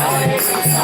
Hare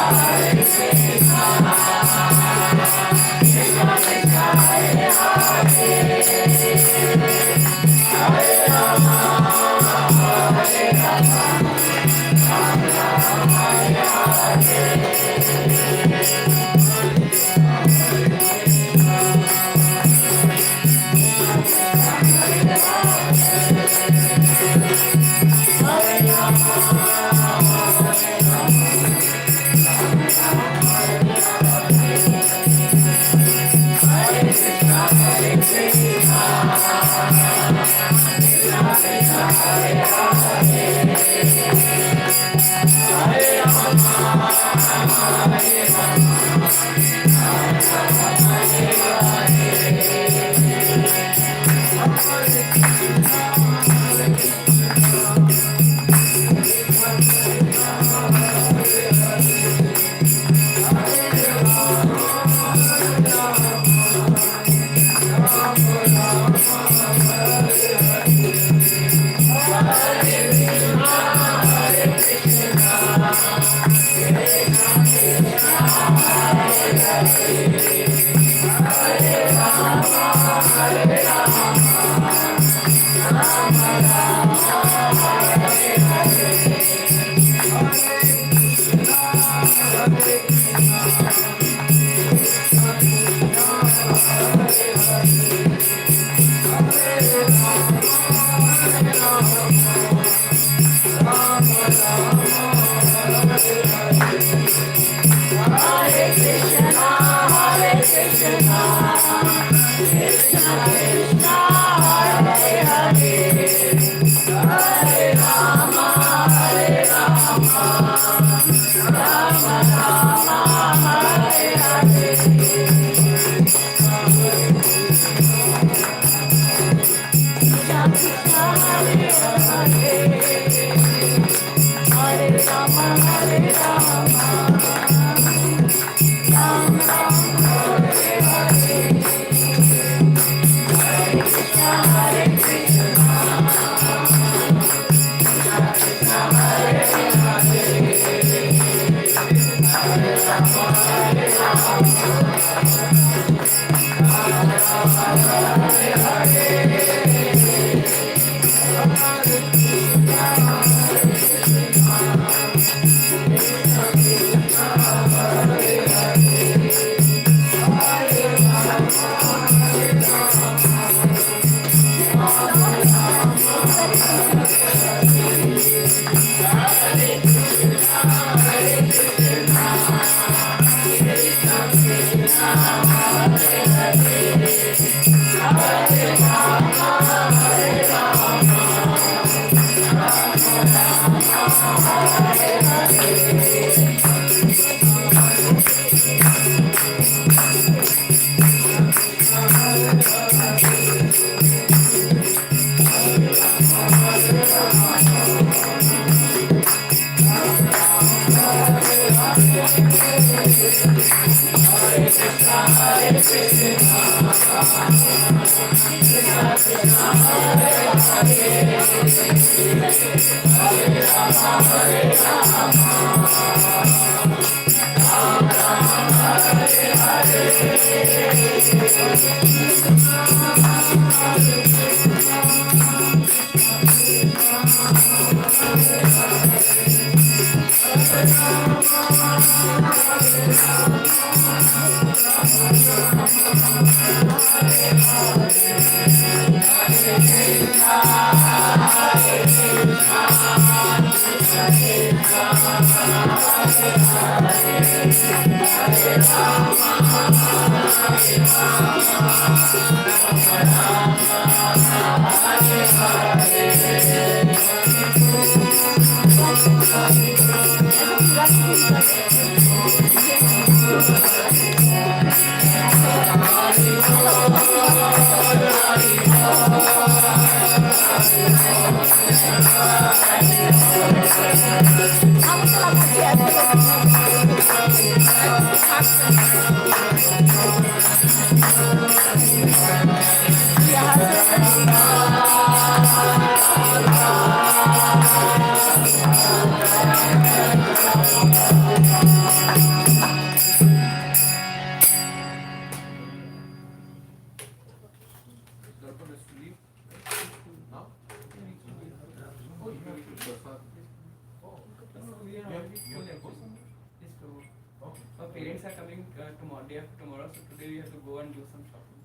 Parents are coming tomorrow, day after tomorrow, so today we have to go and do some shopping.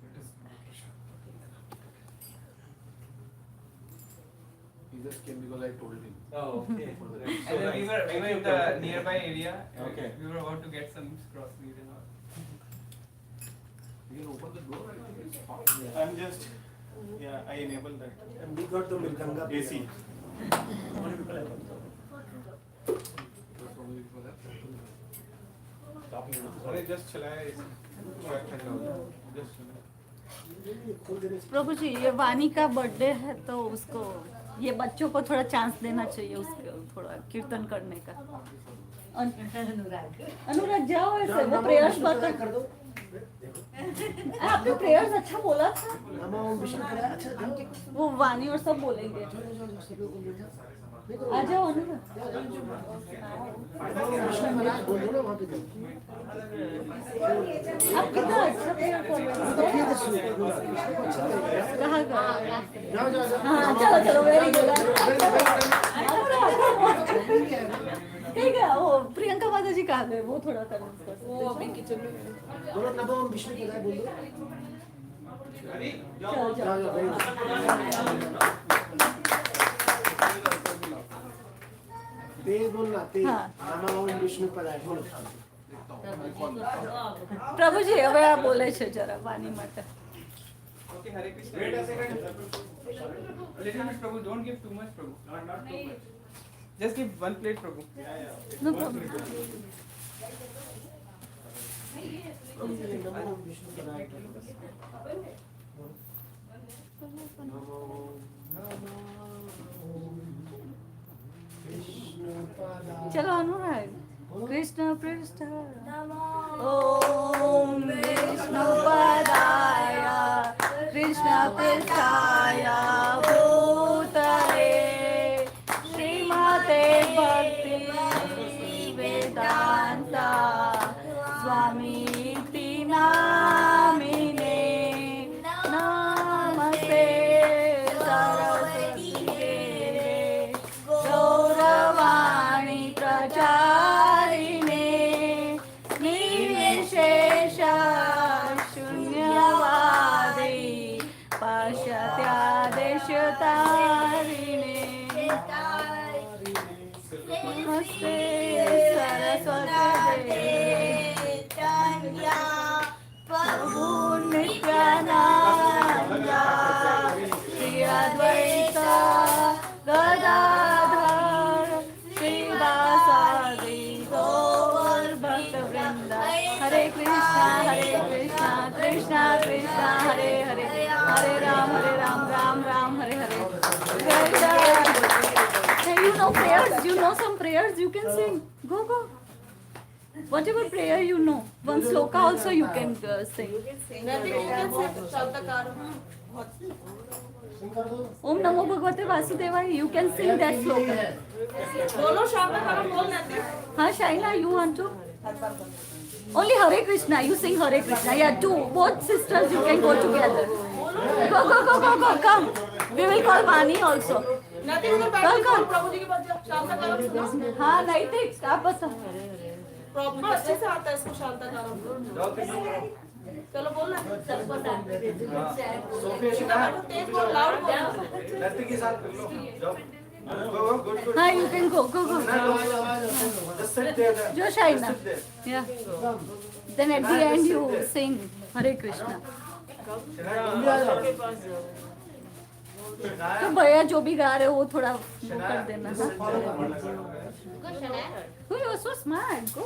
He just came because I told him. Oh, okay. And then we were in the nearby area. Okay. We were about to get some groceries and all. You can open the door and it's hot. Yeah. I'm just, yeah, I enabled that. And we got the Mirganga AC. How many people have come? That's only for अरे just चलाया ठंडा हो गया just प्रभु जी ये वानी का birthday है तो उसको ये बच्चों को थोड़ा चांस देना चाहिए उसको थोड़ा कीर्तन करने का। अनुराग जाओ ऐसे वो प्रेयर्स बता आपने प्रेयर्स अच्छा बोला था वो वानी और सब बोलेंगे। आ जाओ अनुराग आप कितना अच्छा प्रेयर कर रहे हो कहाँ का हाँ चलो चलो वेरी गुड ठीक है वो प्रियंका माता जी कहाँ गए वो थोड़ा सा वो अभी किचन में बोलो नमो विष्णु के बोल दो चलो चलो तेज बोलना तेज नमो विष्णु पदाय बोलो प्रभु जी હવે આ બોલે છે જરા વાણી માટે Okay, Hare Krishna. Wait a second. Little bit, Prabhu. Don't give too much, Prabhu. Not too much. Just give one plate, Prabhu. No problem नमो विष्णु पदाय चलो अनुराग कृष्ण पृष्ठ ओम विष्णु पदाय कृष्ण पृष्ठाय भूतले श्रीमते भक्ति वेदांत स्वामी नामिने नमस्ते सरस्वती देवे गौरवाणी प्रचारिणे निर्विशेष शून्यवादी पाश्चात्यादेशतारिणे नमस्ते सरस्वती देवे प्रभु नित्यानंद श्री अद्वैत गदाधर श्रीवासादि गौर भक्तवृंद हरे Krishna Krishna Krishna Hare Hare Hare Ram Ram Ram Hare Hare. Hey, you know prayers, you know some prayers you can sing. Go. Whatever prayer you know, one sloka also you can sing. Om Namo Bhagavate Vasudevaya, you can sing that sloka. बोलो शांताकारम बोल देते हाँ Shaina, you want to? Only Hare Krishna, you sing Hare Krishna. Yeah, two, both sisters you can go together. Go, come. We will call Vani also. नदी उधर बैठ के प्रभु जी के पास जाओ शांताकारम सुनो हाँ नहीं थे, आप बता। प्रॉब्लम अच्छे से आता है इसको शांताकारम चलो बोलना तेज बोल लाउड बोल लड़की के साथ कर लो जाओ good हाँ you can go just sit there जो Shaina yeah then at the end you sing Hare Krishna तो भैया जो भी गा रहे हो वो थोड़ा वो कर देना Oh, you are so smart. Go.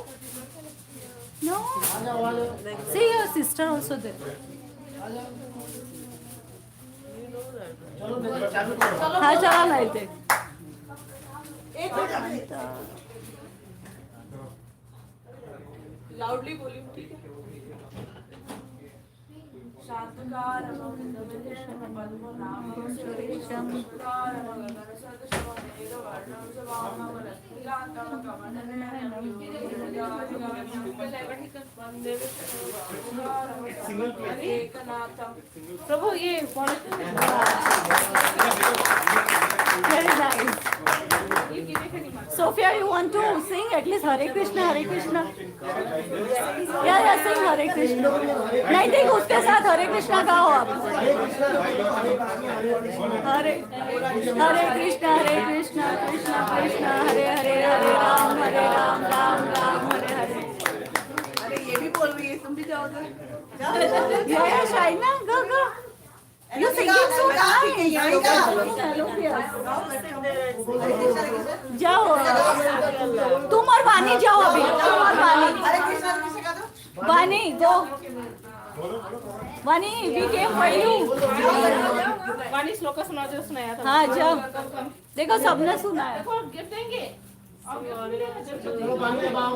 No. See your sister also there. हाँ चला नहीं थे एक मिनट लाउडली बोलिए ठीक है प्रभु ये very nice. Sophia, you want to sing at least Hare Krishna, Hare Krishna? Yeah, sing Hare Krishna. नहीं ठीक उसके साथ Hare Krishna गाओ आप. Hare Krishna, Krishna Krishna Hare Hare, Hare Ram, Ram Hare Hare. अरे ये भी बोल रही है तुम भी जाओ तो Yeah, Shaina, go. You singing suit जाओ तुम और वानी जाओ अभी तुम और वानी वानी गो वानी वी केम फॉर यू वाणी श्लोक सुना जो सुनाया था। हाँ जाओ देखो सबने सुना है देखो गिफ्ट देंगे। चलो बानी अब आओ।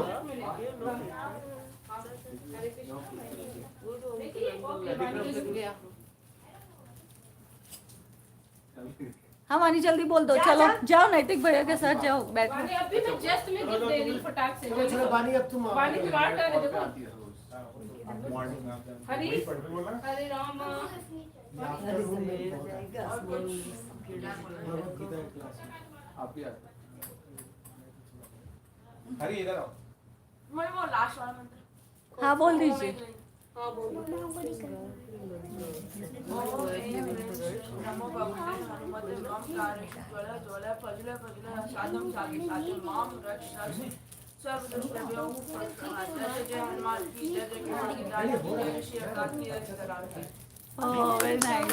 हाँ वानी जल्दी बोल दो चलो जाओ नैतिक भैया के साथ जाओ बैठो वाणी अभी मैं जस्ट में गिफ्ट दे रही हूँ फटाक से। चलो बानी अब तुम आओ। वाणी जुगाड़ कर रहे देखो। मॉर्निंग हरी हरे राम। आप भी आते हरी इधर आओ। मैं वो लास्ट वाला मंत्र। हाँ बोल दीजिए हाँ बोलो। नमो भगवते हनुमते मंगलारे ज्वला ज्वला फजला फजला साधम सागे साधम माम रक्ष रक्ष सर्व दुष्टभ्यो जय जय हनुमान की जय जय किसान की जय जय श्री अकाल की जय जयकार की। Oh, very nice.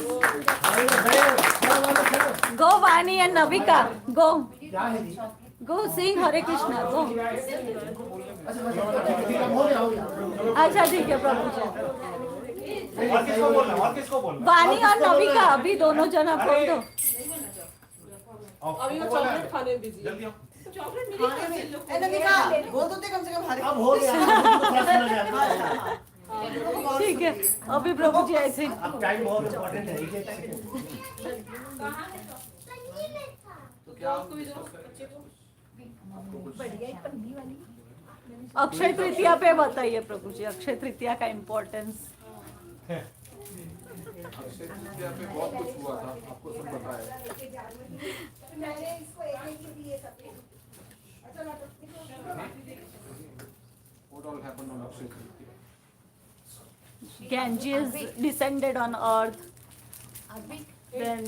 Go Vani and Navika. Go. क्या है जी? Go sing Hare Krishna. Go. अच्छा ठीक है प्रभु जी। और किसको बोलना और किसको बोलना वानी और नविका अभी दोनों जना बोल दो। अभी वो चॉकलेट खाने बिजी है। जल्दी आओ चॉकलेट मिली कैसे लोग। बोल दो कम से कम हरे। अब हो गया। ठीक है अभी प्रभु जी ऐसे अब टाइम बहुत इम्पोर्टेंट है। तो क्या उसको भी दो बच्चे को। अक्षय तृतीया पे बताइए प्रभु जी अक्षय तृतीया का इम्पोर्टेंस। अक्षय तृतीया पे बहुत कुछ हुआ था, आपको सब पता है। What all happened on Akshay Tritiya? Ganges descended on earth. Then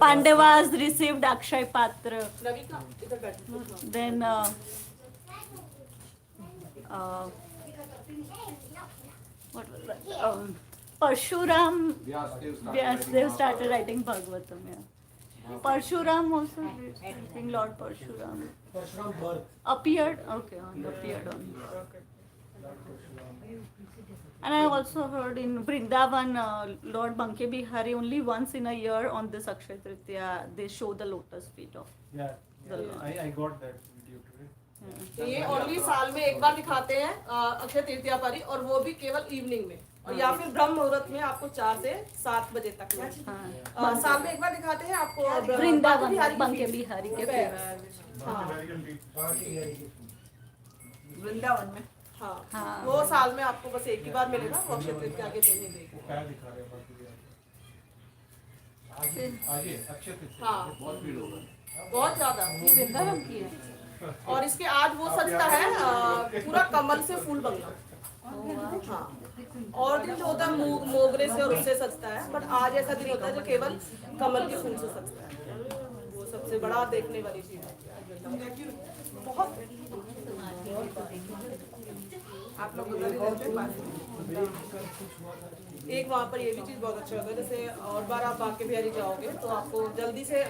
Pandavas received Akshay Patra. Navika इधर बैठ। Then what was that? Parshuram. Vyasdev started writing Bhagavatam. Yeah. Parshuram also. I think Lord Parshuram Parshuram birth appeared. Okay, appeared on. And I also heard in Vrindavan, Lord Banke Bihari only once in a year on this Akshay Tritiya they show the lotus feet of the Lord. I got that video today. ये only साल में एक बार दिखाते हैं अक्षय तृतीया पर ही, और वो भी केवल इवनिंग में, और या फिर ब्रह्म मुहूर्त में आपको 4 से 7 बजे तक में। साल में एक बार दिखाते हैं आपको वृंदावन बिहारी की बंके feast। बिहारी के हाँ वृंदावन में। हाँ हाँ। वो साल में आपको बस एक ही बार मिलेगा, वो अक्षय तृतीया के दिन ही देगा। वो क्या दिखा रहे हैं बाकी भी आगे अक्षय तृतीया हाँ बहुत भीड़ होगा। बहुत ज्यादा। वृंदावन की है। और इसके आज वो सजता है पूरा कमल से फूल बंगला। हाँ और दिन जो होता है मोगरे से और उससे सजता है, बट आज ऐसा दिन होता है जो केवल कमल के फूल से सजता है। वो सबसे बड़ा देखने वाली चीज है। बहुत आप लोग उधर ही रहते हैं। एक वहाँ पर ये भी चीज़ बहुत अच्छा होता है, जैसे और बार आप बांके बिहारी जाओगे तो आपको जल्दी से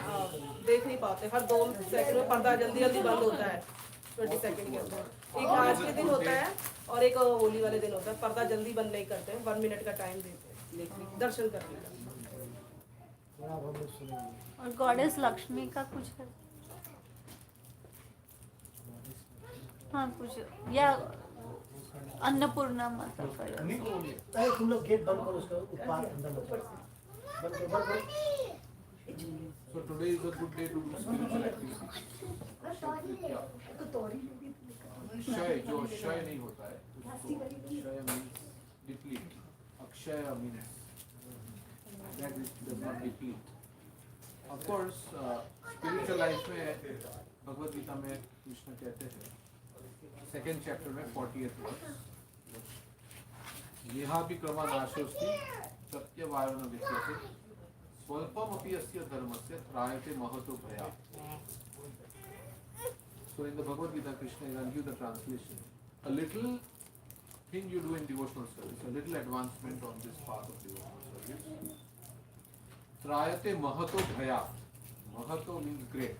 देख नहीं पाते, हर 2 सेकंड में पर्दा जल्दी जल्दी बंद होता है 20 सेकंड के अंदर। एक आज के दिन होता है और एक होली वाले दिन होता है, पर्दा जल्दी बंद नहीं करते हैं, 1 मिनट का टाइम देते हैं दर्शन करने का। और गॉडेस लक्ष्मी का कुछ है? हाँ कुछ या अन्नपूर्णा माता का या अरे तुम लोग गेट बंद करो, उसका उत्पाद अंदर मत करो। बंद करो। So today is a good day to do spiritual activity. क्षय जो क्षय नहीं होता है उसको क्षय means deplete. Akshay means that it does not deplete. Of course, spiritual life में भगवद गीता में कृष्ण कहते हैं 2nd chapter में 40th verse. येहापि क्रमनाशोऽस्ति सत्यवायोन विद्यते स्वल्पमपि अस्य धर्मस्य त्रायते महतो भयात्. So in the Bhagavad Gita, Krishna is I'll give the translation. A little thing you do in devotional service, a little advancement on this path of devotional service Trayate mahato bhaya. Mahato means great.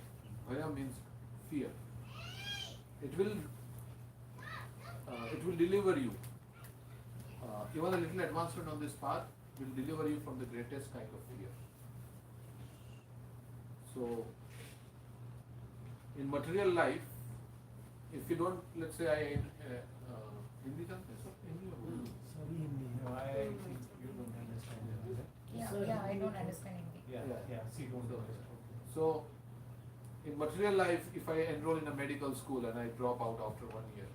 Bhaya means fear. It will deliver you. Even a little advancement on this path will deliver you from the greatest kind of fear. So, in material life, if you don't, let's say Hindi जानते हैं सब? Hindi or Urdu? No, I think you don't understand it. Yeah, I don't understand Hindi. Yeah, see, don't do it. So, in material life, if I enroll in a medical school and I drop out after 1 year,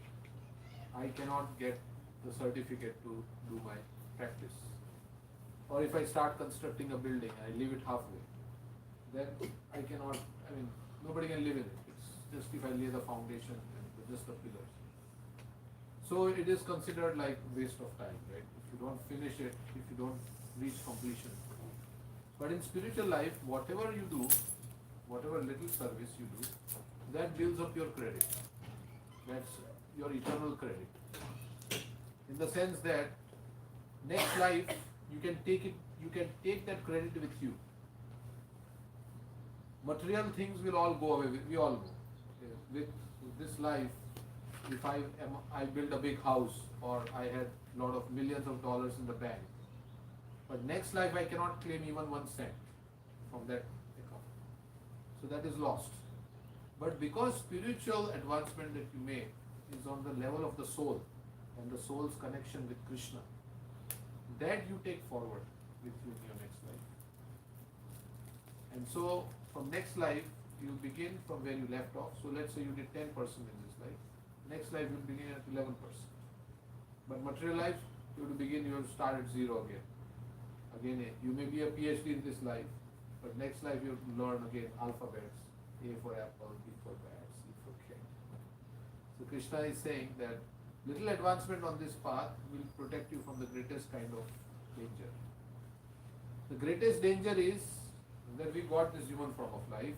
I cannot get the certificate to do my practice. Or if I start constructing a building and I leave it halfway, then I cannot, nobody can live in it. It's just if I lay the foundation and just the pillars. So it is considered like waste of time, right? If you don't finish it, if you don't reach completion. But in spiritual life, whatever you do, whatever little service you do, that builds up your credit. That's your eternal credit. In the sense that next life you can take that credit with you. Material things will all go away. We all know. With this life, if I build a big house or I had a lot of millions of dollars in the bank, but next life I cannot claim even 1 cent from that account. So that is lost. But because spiritual advancement that you make is on the level of the soul and the soul's connection with Krishna, that you take forward with you in your next life. And so from next life, you begin from where you left off. So let's say you did 10% in this life. Next life you begin at 11%. But material life, you have to begin, you have to start at 0 again. Again, you may be a PhD in this life, but next life you have to learn again alphabets. A for apple, B for bat, C for cat. So Krishna is saying that little advancement on this path will protect you from the greatest kind of danger. The greatest danger is that we got this human form of life.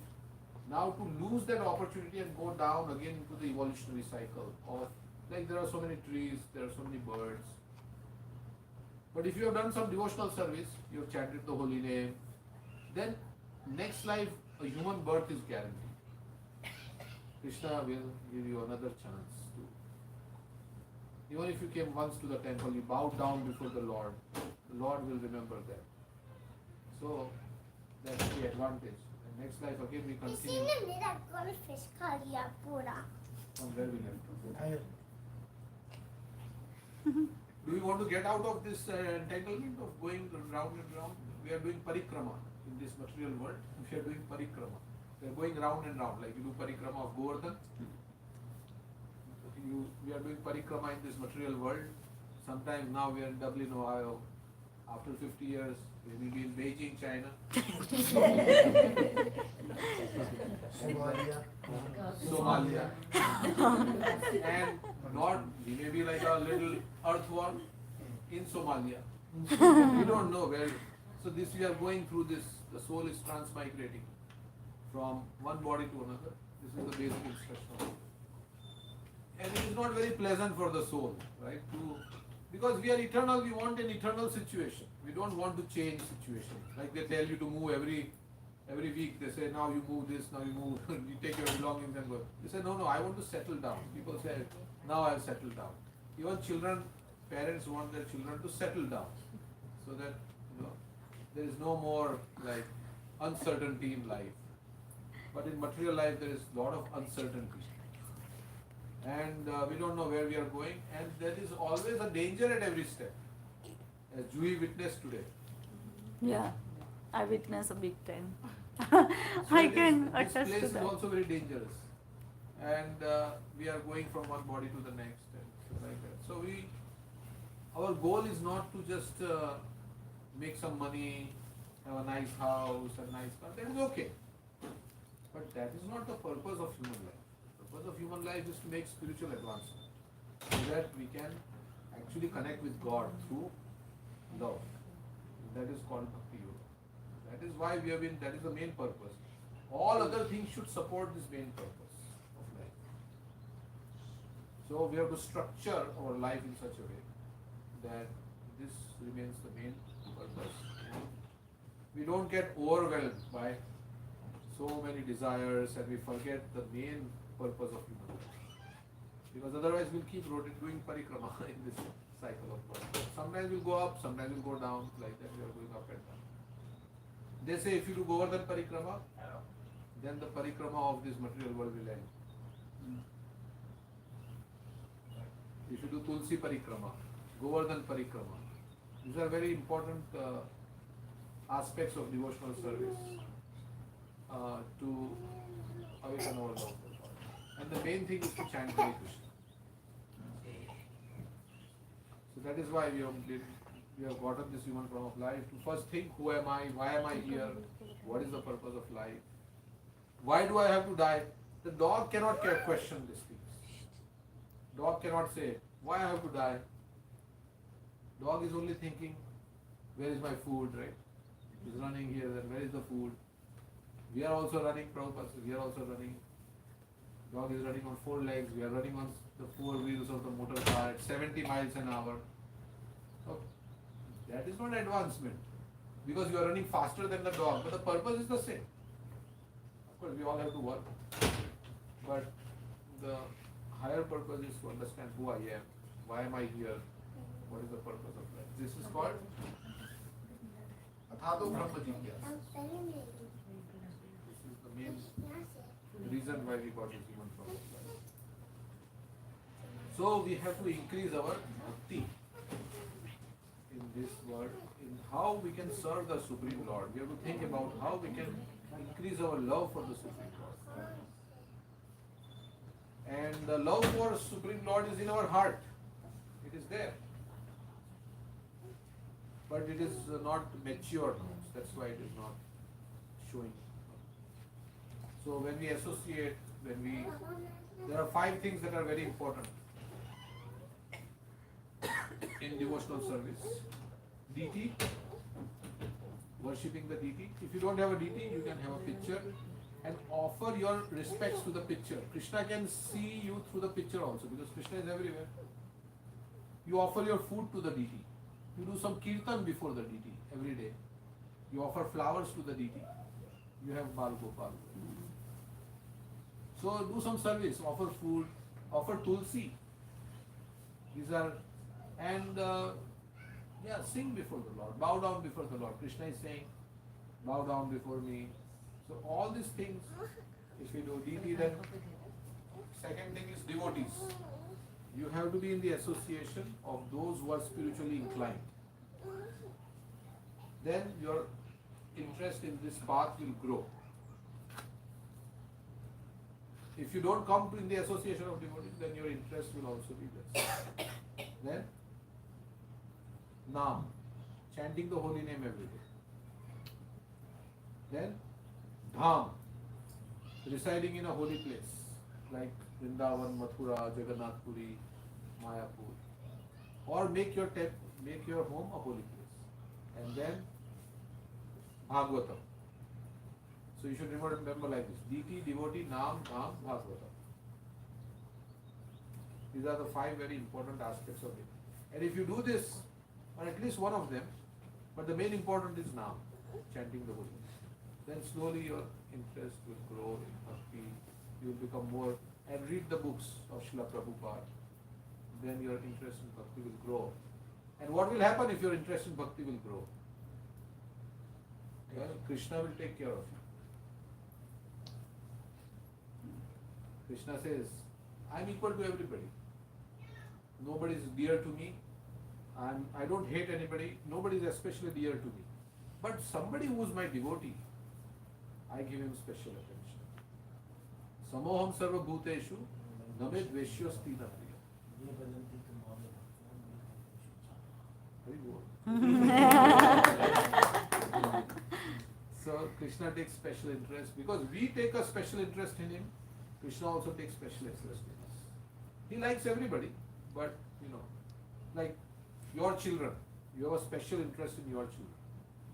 Now to lose that opportunity and go down again into the evolutionary cycle of, like there are so many trees, there are so many birds. But if you have done some devotional service, you have chanted the holy name, then next life a human birth is guaranteed. Krishna will give you another chance to. Even if you came once to the temple, you bowed down before the Lord will remember that. So that's the advantage. And next life again we continue from where we left. Do we want to get out of this entanglement of going round and round? We are doing parikrama in this material world. We are doing parikrama. We are going round and round, like you do parikrama of Govardhan. We are doing parikrama in this material world. Sometimes now we are in Dublin, Ohio. After 50 years, we will be in Beijing, China. Somalia. And Lord, we may be like a little earthworm in Somalia. We don't know where. So this we are going through this. The soul is transmigrating from one body to another. This is the basic instruction. And it is not very pleasant for the soul, right? Because we are eternal, we want an eternal situation. We don't want to change situation. Like they tell you to move every week. They say now you move this, now you move, you take your belongings and go. They say no, I want to settle down. People say now I'll settle down. Even children, parents want their children to settle down, so that there is no more like uncertainty in life. But in material life there is a lot of uncertainty. And we don't know where we are going, and there is always a danger at every step, as Juhi witnessed today. Yeah, I witness a big time. So I can this attest place to is that. also very dangerous, and we are going from one body to the next, and like that. So our goal is not to just make some money, have a nice house, a nice car. That is okay, but that is not the purpose of human life. The purpose of human life is to make spiritual advancement, so that we can actually connect with God through love. That is called bhakti yoga. That is why we have been. That is the main purpose. All other things should support this main purpose of life. So we have to structure our life in such a way that this remains the main purpose. And we don't get overwhelmed by so many desires and we forget the main purpose of human life. Because otherwise we'll keep doing parikrama in this cycle of life. Sometimes we'll go up, sometimes we'll go down, like that we are going up and down. They say if you do Govardhan parikrama, then the parikrama of this material world will end. If you do Tulsi parikrama, Govardhan parikrama, these are very important aspects of devotional service to awaken our love for God. And the main thing is to chant Hare Krishna. So that is why we have gotten this human form of life to first think, who am I, why am I here, what is the purpose of life, why do I have to die? The dog cannot question these things. Dog cannot say, why I have to die? Dog is only thinking, where is my food, right? He's running here, then where is the food? We are also running, Prabhupada, we are also running. Dog is running on 4 legs, we are running on the 4 wheels of the motor car at 70 miles an hour. So, that is not advancement. Because you are running faster than the dog, but the purpose is the same. Of course, we all have to work. But the higher purpose is to understand who I am, why am I here, what is the purpose of life. This is called Athado Brahma Jigyasa. This is the main reason why we got this human form of life. So we have to increase our bhakti in this world, in how we can serve the Supreme Lord. We have to think about how we can increase our love for the Supreme Lord. And the love for Supreme Lord is in our heart. It is there. But it is not mature now. That's why it is not showing. So when we associate, there are 5 things that are very important in devotional service. Deity, worshipping the deity. If you don't have a deity, you can have a picture and offer your respects to the picture. Krishna can see you through the picture also, because Krishna is everywhere. You offer your food to the deity. You do some kirtan before the deity every day. You offer flowers to the deity. You have Bal Gopal. So do some service, offer food, offer tulsi. These are, and sing before the Lord, bow down before the Lord. Krishna is saying, bow down before me. So all these things, if you do deity, then second thing is devotees. You have to be in the association of those who are spiritually inclined. Then your interest in this path will grow. If you don't come in the association of devotees, then your interest will also be less. Then, Naam, chanting the holy name every day. Then, Dham, residing in a holy place like Vrindavan, Mathura, Jagannath Puri, Mayapur, or make your home a holy place. And then, Bhagavatam. So you should remember like this: deity, devotee, Naam, Dham, Bhagavatam. These are the 5 very important aspects of it. And if you do this, or at least one of them, but the main important is Naam, chanting the holy name, then slowly your interest will grow in bhakti. You will become more, and read the books of Srila Prabhupada. Then your interest in bhakti will grow. And what will happen if your interest in bhakti will grow? Well, Krishna will take care of you. Krishna says, I am equal to everybody. Nobody is dear to me. I don't hate anybody. Nobody is especially dear to me. But somebody who is my devotee, I give him special attention. Samoham sarva bhuteshu name dveshyasti na priya. So Krishna takes special interest. Because we take a special interest in him, Krishna also takes special interest in us. He likes everybody, but like your children, you have a special interest in your children.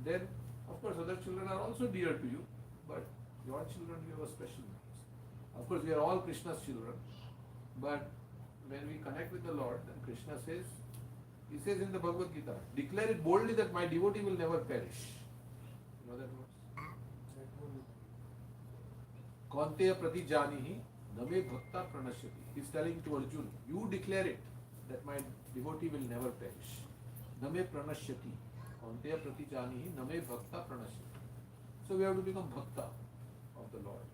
Then, of course, other children are also dear to you, but your children, you have a special interest. Of course, we are all Krishna's children, but when we connect with the Lord, then Krishna says, he says in the Bhagavad Gita, declare it boldly that my devotee will never perish. know that verse? Kaunteya prati janihi name bhakta pranashyati. He is telling to Arjun, you declare it that my devotee will never perish. Name pranashyati. Kaunteya prati janihi name bhakta pranashyati. So we have to become bhakta of the Lord.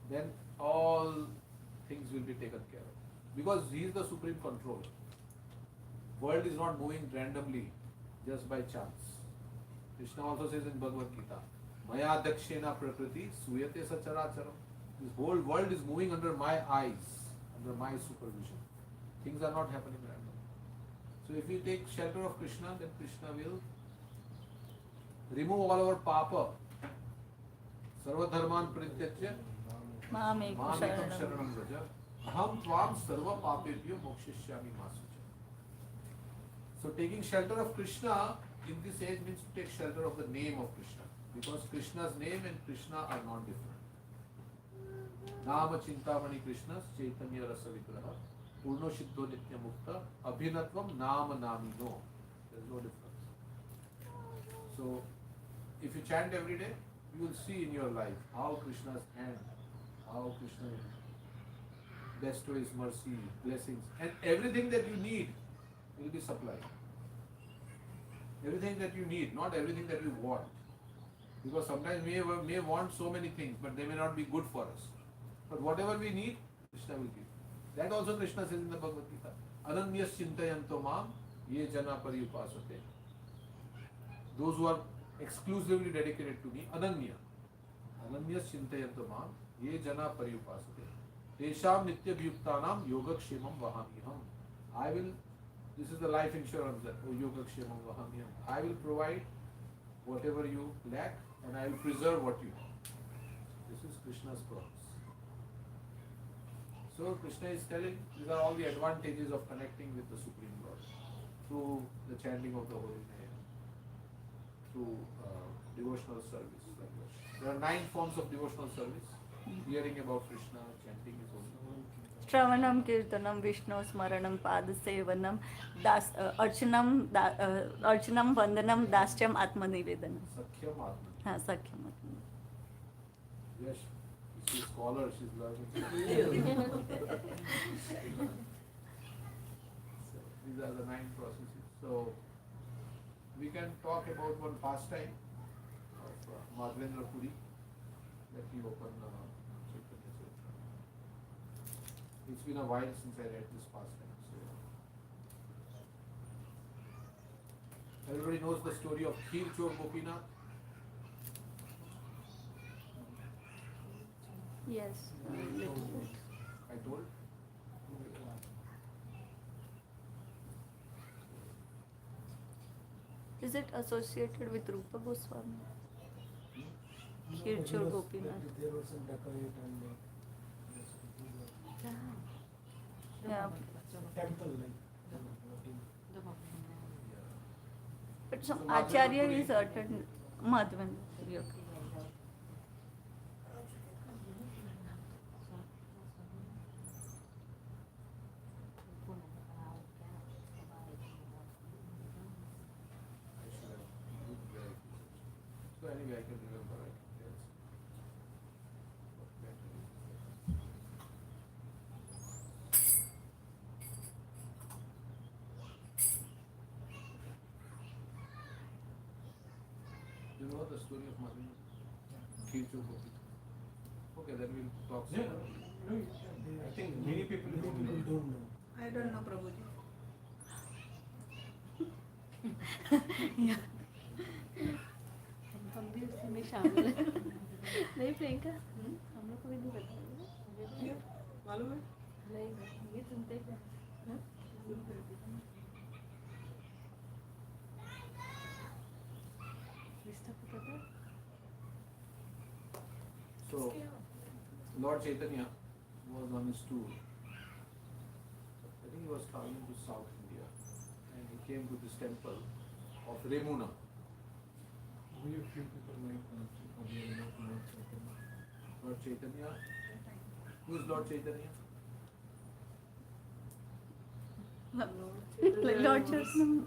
Then all things will be taken care of. Because He is the supreme controller. World is not moving randomly just by chance. Krishna also says in Bhagavad Gita, Maya dakshena prakriti suyate sacharacharam. This whole world is moving under my eyes, under my supervision. Things are not happening randomly. So if we take shelter of Krishna, then Krishna will remove all our papa. Sarva dharman parityajya Mamekam sharanam sharanam. vraja aham tvam sarva papebhyo mokshishyami masucha. So taking shelter of Krishna in this age means to take shelter of the name of Krishna, because Krishna's name and Krishna are not different. Nama Chintamani Krishna Chaitanya Rasa Vigraha Purno Siddho Nitya Mukta Abhinatvam Nama Namino. There is no difference. So if you chant every day, you will see in your life how Krishna's hand, how Krishna bestows His mercy, blessings, and everything that you need will be supplied. Everything that you need, not everything that you want. Because sometimes we may want so many things, but they may not be good for us. But whatever we need, Krishna will give. That also Krishna says in the Bhagavad Gita. Ananyas chintayanto mam ye jana pariyupasate. Those who are exclusively dedicated to me, ananya. Ananyas chintayanto mam ye jana pariyupasate. Tesham nitya bhyuktanam yogakshemam vahamiham. I will, this is the life insurance that, yogakshemam vahamiham. I will provide whatever you lack and I will preserve what you have. This is Krishna's promise. So Krishna is telling, these are all the advantages of connecting with the Supreme Lord through the chanting of the holy name, through devotional service. Like that. There are 9 forms of devotional service. Hearing about Krishna, chanting is also. Shravanam, Kirtanam, Vishnu, Smaranam, Padasevanam, Archanam, Archanam, Vandanam, Dasyam, Atmanivedanam. Sakhyam Atma. हाँ Sakhyam Atma. Yes, she's a scholar, she's learning. So, these are the 9 processes. So, we can talk about one pastime of Madhavendra Puri that he opened Chaitanya Sutra. It's been a while since I read this pastime. So, everybody knows the story of Kheer Chor Gopinath. Yes, little bit. I told. Is it associated with Rupa Goswami? Kheer Chor Gopinath. There was some dacoit and Yeah. temple like. But some Acharya is attended Madhavendra. Okay. So anyway, I can remember. Yes. You know the story of Madhavendra? Kheer Chor Gopinath. Okay, then we'll talk soon. I think many people don't know. Don't know. I don't know, Prabhuji. हम भी उसी में शामिल हैं नहीं प्रियंका हम लोग को भी नहीं बताइए मालूम है? नहीं ये सुनते क्या रिश्ता को पता So, Lord Chaitanya was on his tour. I think he was traveling to South India and he came to this temple of Remuna. We have few people like Lord Chaitanya. Who is Lord Chaitanya? Like Lord Chaitanya.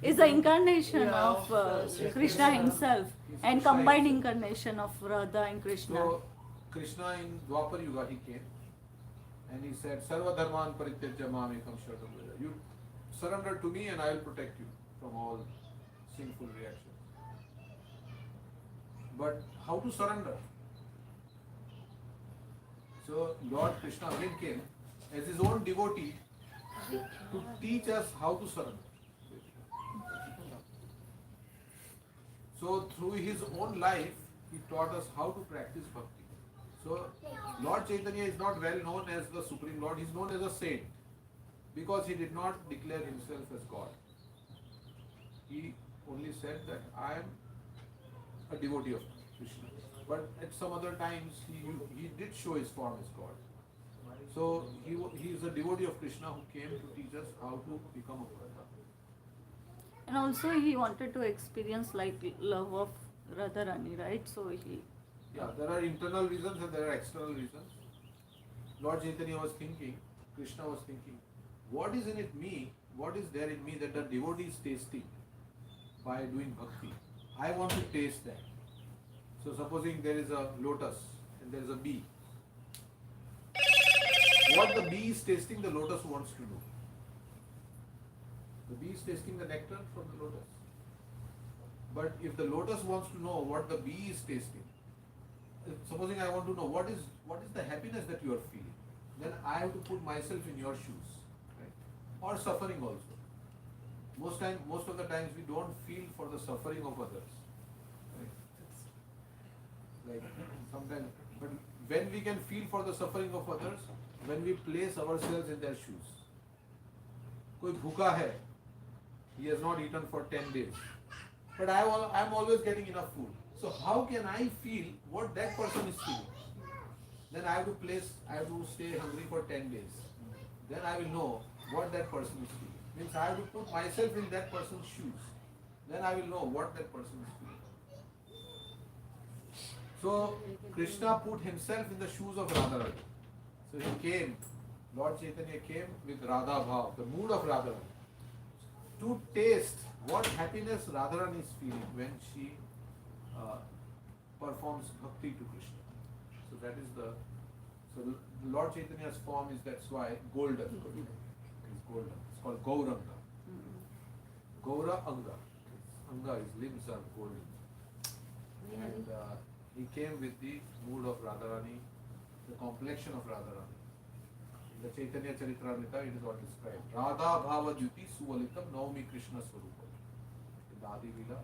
is the incarnation Yeah, of Yes, Krishna Krishna. himself He's and Krishna combined himself. incarnation of Radha and Krishna. So Krishna in Dwapar Yuga he came and he said, Sarva dharman parityajya mam ekam sharanam vraja. You surrender to me and I will protect you from all sinful reactions. But how to surrender? So Lord Krishna again came as his own devotee to teach us how to surrender. So through his own life, he taught us how to practice bhakti. So Lord Chaitanya is not well known as the Supreme Lord, he is known as a saint because he did not declare himself as God. He only said that I am a devotee of Krishna. But at some other times he did show his form as God. So he is a devotee of Krishna who came to teach us how to become a Bhakta. And also he wanted to experience like love of Radharani, right? So he... Yeah, there are internal reasons and there are external reasons. Lord Chaitanya was thinking, Krishna was thinking, what is in it me, what is there in me that the devotee is tasting by doing bhakti? I want to taste that. So supposing there is a lotus and there is a bee. What the bee is tasting, the lotus wants to know. The bee is tasting the nectar from the lotus. But if the lotus wants to know what the bee is tasting, supposing I want to know what is the happiness that you are feeling, then I have to put myself in your shoes, right? Or suffering also. Most of the times we don't feel for the suffering of others, right? Like sometimes, but when we can feel for the suffering of others, when we place ourselves in their shoes. कोई भूखा है, he has not eaten for 10 days, but I am always getting enough food. So how can I feel what that person is feeling? Then I have to stay hungry for 10 days. Then I will know what that person is feeling. Means I have to put myself in that person's shoes. Then I will know what that person is feeling. So Krishna put himself in the shoes of Radharani. So he came, Lord Chaitanya came with Radha Bhav, the mood of Radharani, to taste what happiness Radharani is feeling when she performs bhakti to Krishna. So that is the Lord Chaitanya's form is, that's why golden. It's golden. It's called Gauranga. Gaura Anga. Anga, his limbs are golden. And he came with the mood of Radharani, the complexion of Radharani. In the Chaitanya Charitamrita, it is all described. Radha Bhava Jyuti Suvalitam Naumi Krishna Swarupa. In the Adi Lila,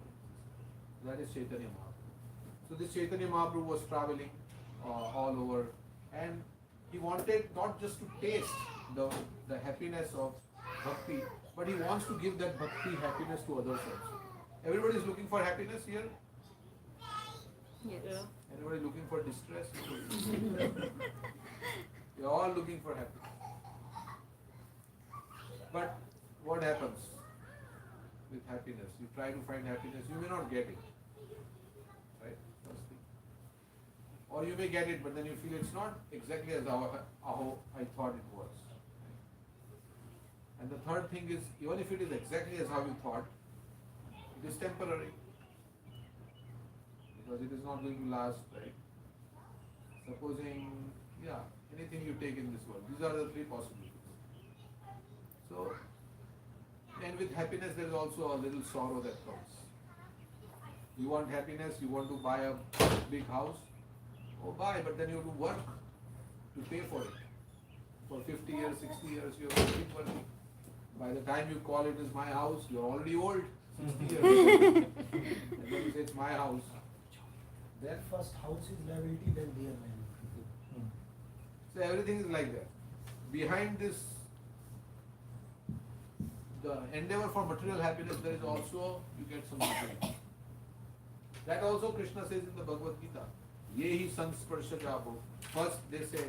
that is Chaitanya Mahaprabhu. So this Chaitanya Mahaprabhu was traveling all over, and he wanted not just to taste the happiness of bhakti, but he wants to give that bhakti happiness to others also. Everybody is looking for happiness here. Yes. Yeah. Anybody looking for distress? You're all looking for happiness. But what happens with happiness? You try to find happiness, you may not get it. Right? First thing. Or you may get it, but then you feel it's not exactly as how I thought it was. And the third thing is, even if it is exactly as how you thought, it is temporary. Because it is not going to last, right? Supposing, anything you take in this world, these are the three possibilities. So, and with happiness there is also a little sorrow that comes. You want happiness, you want to buy a big house, buy, but then you have to work to pay for it. For 50 years, 60 years, you have to keep working. By the time you call it as my house, you are already old, 60 years. And then you say it's my house. Then First house is liability, then dear man. so everything is like that. Behind this, the endeavor for material happiness, there is also, you get some suffering. That also Krishna says in the Bhagavad Gita. Yehi sansparsha jabo. First they say,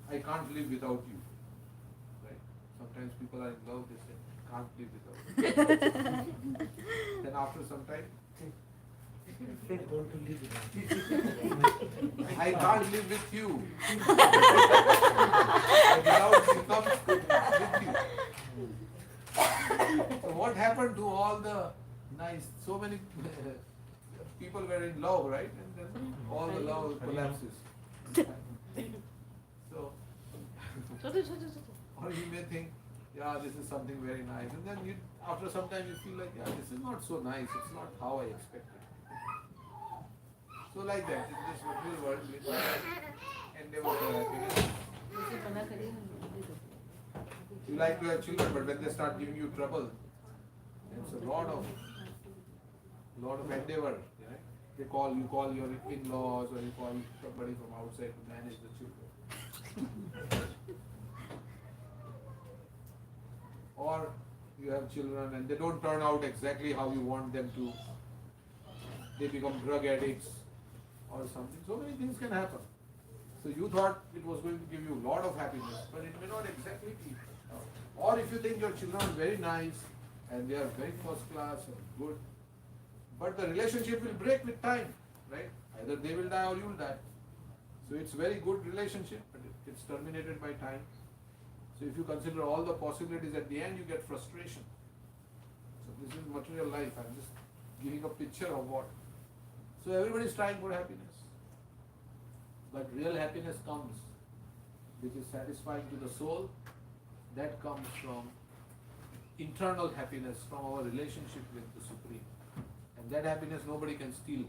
I can't live without you. Right? Sometimes people are in love, they say, can't live without you. Then after some time, I want to live with I can't live with you. Without become with you. So what happened to all the nice, so many people were in love, right? And then all the love collapses. So, or you may think, yeah, this is something very nice. And then you, after some time you feel like, yeah, this is not so nice. It's not how I expected. So like that, in this material world, we endeavor for happiness. You like to have children, but when they start giving you trouble, it's a lot of endeavor. Right? You call your in-laws, or you call somebody from outside to manage the children. Or you have children and they don't turn out exactly how you want them to. They become drug addicts or something. So many things can happen. So you thought it was going to give you a lot of happiness, but it may not exactly be. Or if you think your children are very nice and they are very first class and good, but the relationship will break with time, right? Either they will die or you will die. So it's very good relationship, but it's terminated by time. So if you consider all the possibilities, at the end you get frustration. So this is material life. I'm just giving a picture of what. So everybody is trying for happiness. But real happiness comes, which is satisfying to the soul. That comes from internal happiness, from our relationship with the Supreme. And that happiness nobody can steal.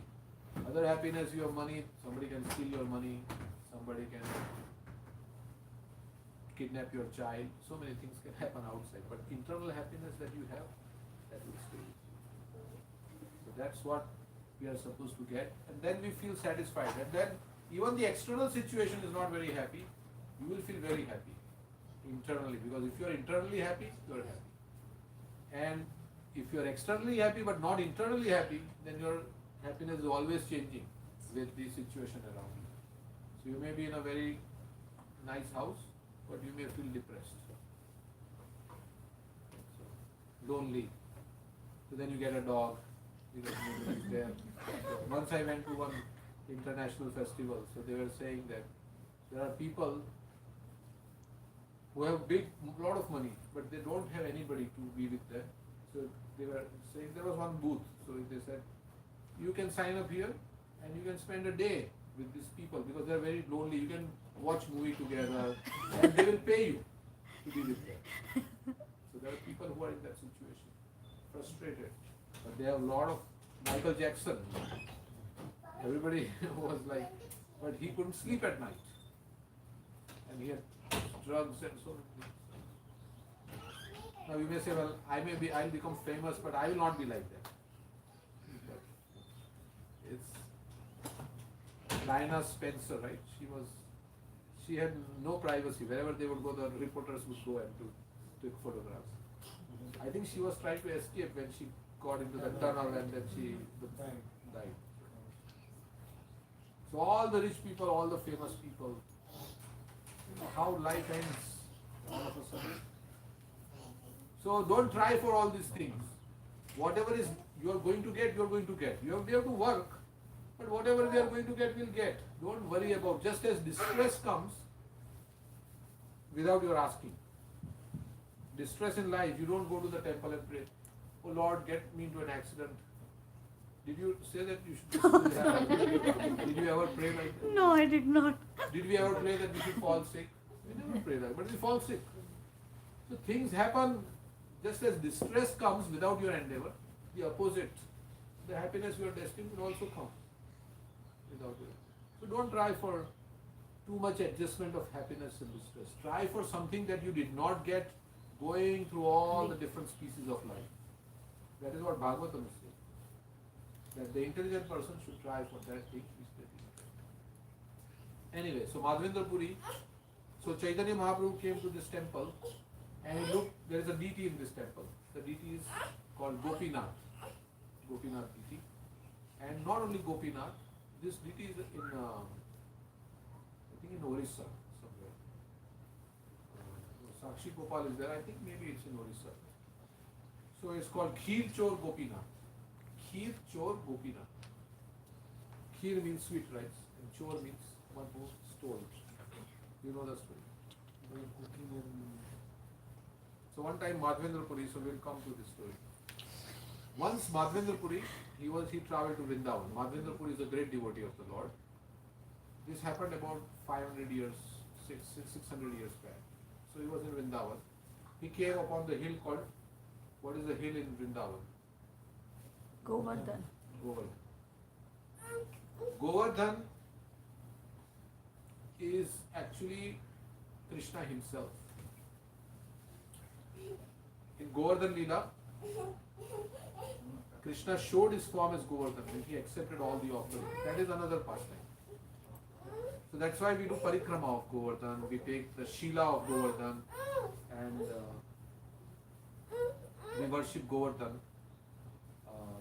Other happiness, you have money, somebody can steal your money, somebody can kidnap your child, so many things can happen outside. But internal happiness that you have, that will stay with you. So that's what we are supposed to get. And then we feel satisfied. And then even the external situation is not very happy, you will feel very happy internally. Because if you are internally happy, you are happy. And if you are externally happy but not internally happy, then your happiness is always changing with the situation around you. So you may be in a very nice house, but you may feel depressed, lonely. So then you get a dog, because nobody is there. Once I went to one international festival, so they were saying that there are people who have lot of money, but they don't have anybody to be with them. So they were saying there was one booth, so they said, you can sign up here and you can spend a day with these people because they are very lonely. You can watch movie together and they will pay you to be with them. So there are people who are in that situation, frustrated. But they have a lot of Michael Jackson. Everybody was like, but he couldn't sleep at night. And he had drugs and so many things. Now you may say, well, I'll become famous, but I will not be like that. But it's Diana Spencer, right? She had no privacy. Wherever they would go, the reporters would go and take photographs. I think she was trying to escape when she got into the tunnel and then she died. So all the rich people, all the famous people, you know how life ends all of a sudden. So don't try for all these things. Whatever is you are going to get, you are going to get. We have to work, but whatever we are going to get, we'll get. Don't worry about. Just as distress comes without your asking. Distress in life, you don't go to the temple and pray, oh Lord, get me into an accident. Did you say that you should? Did you ever pray like that? No, I did not. Did we ever pray that we should fall sick? We never pray that, but we fall sick. So things happen just as distress comes without your endeavor. The opposite, the happiness you are destined will also come without it. So don't try for too much adjustment of happiness and distress. Try for something that you did not get going through all the different species of life. That is what Bhagavatam is saying. That the intelligent person should try for that thing which they did. Anyway, so Madhavendra Puri, so Chaitanya Mahaprabhu came to this temple and he looked, there is a deity in this temple. The deity is called Gopinath. Gopinath deity. And not only Gopinath, this deity is in, I think in Orissa somewhere. Sakshi Gopal is there, I think maybe it's in Orissa. So it's called Kheer Chor Gopinath. Kheer Chor Gopinath. Kheer means sweet rice and Chor means one who stole. You know the story. They were cooking in So one time Madhavendra Puri, so we'll come to this story. Once Madhavendra Puri, he traveled to Vrindavan. Madhavendra Puri is a great devotee of the Lord. This happened about 500 years, 600 years back. So he was in Vrindavan. He came upon the hill called, what is the hill in Vrindavan? Govardhan. Govardhan. Govardhan is actually Krishna himself. In Govardhan Leela, Krishna showed his form as Govardhan and he accepted all the offerings. That is another pastime. So that's why we do parikrama of Govardhan, we take the Sheela of Govardhan and we worship Govardhan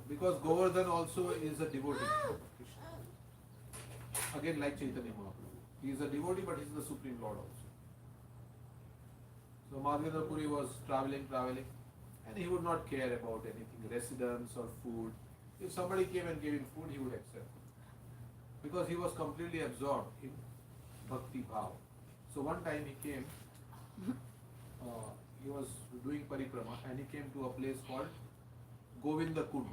because Govardhan also is a devotee of Krishna. Again, like Chaitanya Mahaprabhu. He is a devotee but he is the Supreme Lord also. So Madhavendra Puri was traveling and he would not care about anything, residence or food. If somebody came and gave him food, he would accept. Because he was completely absorbed in bhakti bhav. So one time he came, he was doing parikrama and he came to a place called Govinda Kund.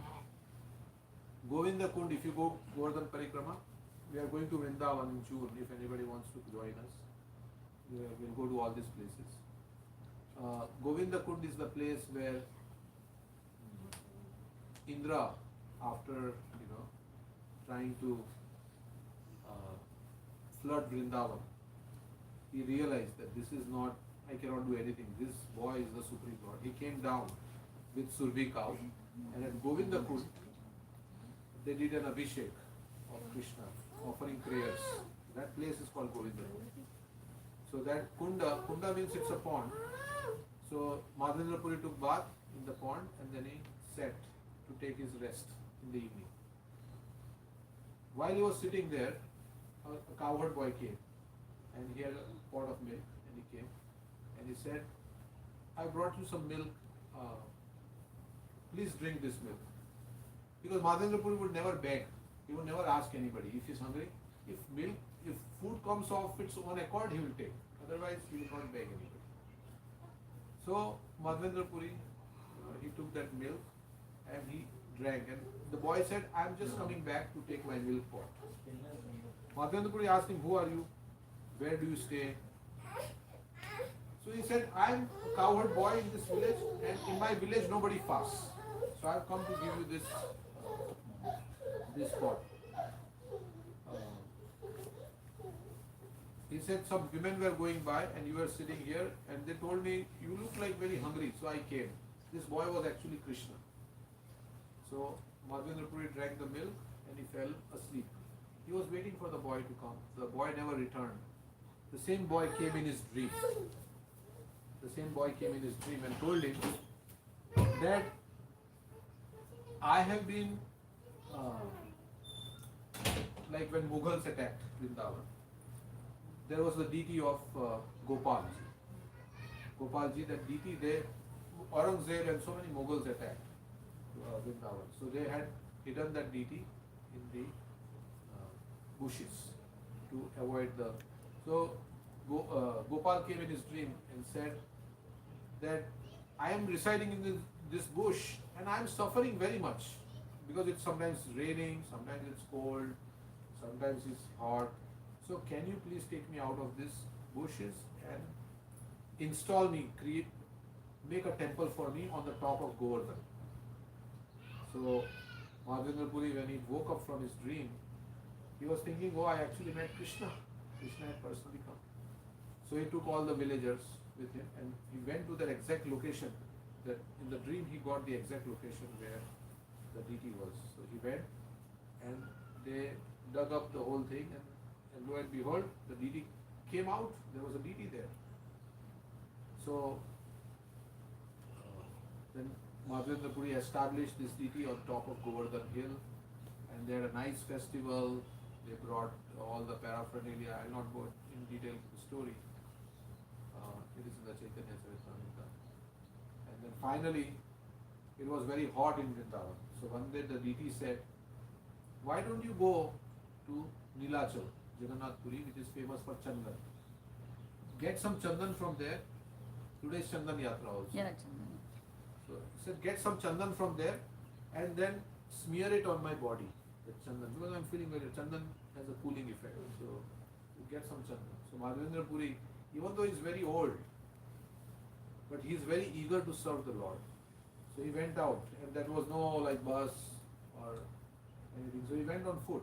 Govinda Kund, if you go Govardhan parikrama, we are going to Vrindavan in June. If anybody wants to join us, we'll go to all these places. Govinda Kund is the place where Indra, after trying to flood Vrindavan, he realized that this is not, I cannot do anything. This boy is the Supreme Lord. He came down with Surbi cow, and at Govinda Kund, they did an abhishek of Krishna, offering prayers. That place is called Govinda Kund. So that Kunda means it's a pond. So Madhavendra Puri took bath in the pond and then he sat to take his rest in the evening. While he was sitting there, a cowherd boy came and he had a pot of milk and he came and he said, I brought you some milk, please drink this milk. Because Madhavendra Puri would never beg, he would never ask anybody if he's hungry. If food comes off its own accord, he will take. Otherwise, he will not beg anybody. So Madhavendra Puri, he took that milk and he drank. And the boy said, I am just coming back to take my milk pot. Madhavendra Puri asked him, who are you? Where do you stay? So he said, I am a cowherd boy in this village and in my village nobody fasts. So I have come to give you this pot. He said some women were going by and you were sitting here and they told me you look like very hungry, so I came. This boy was actually Krishna. So Madhavendra Puri drank the milk and he fell asleep. He was waiting for the boy to come. The boy never returned. The same boy came in his dream. The same boy came in his dream and told him that I have been like when Mughals attacked Vrindavan. There was the deity of Gopalji. Gopalji, that deity, Aurangzeb and so many Mughals attacked Vrindavan. So they had hidden that deity in the bushes to avoid the. So Gopal came in his dream and said that I am residing in this bush and I am suffering very much because it's sometimes raining, sometimes it's cold, sometimes it's hot. So can you please take me out of these bushes and install me, make a temple for me on the top of Govardhan. So Madhavendra Puri, when he woke up from his dream, he was thinking, oh, I actually met Krishna. Krishna had personally come. So he took all the villagers with him and he went to that exact location. That in the dream he got the exact location where the deity was. So he went and they dug up the whole thing and lo and behold, the deity came out. There was a deity there. So then Madhavendra Puri established this deity on top of Govardhan Hill and they had a nice festival. They brought all the paraphernalia. I will not go in detail to the story. It is in the Chaitanya Charitamrita. And then finally, it was very hot in Vrindavan. So one day the deity said, why don't you go to Nilachal, Jagannath Puri, which is famous for Chandan. Get some Chandan from there Today is Chandan Yatra also. Yeah, Chandan. So he said, get some chandan from there and then smear it on my body. The chandan, because I'm feeling very, chandan has a cooling effect. So you get some chandan. So Madhavendra Puri, even though he's very old, but he's very eager to serve the Lord. So he went out, and there was no like bus or anything. So he went on foot.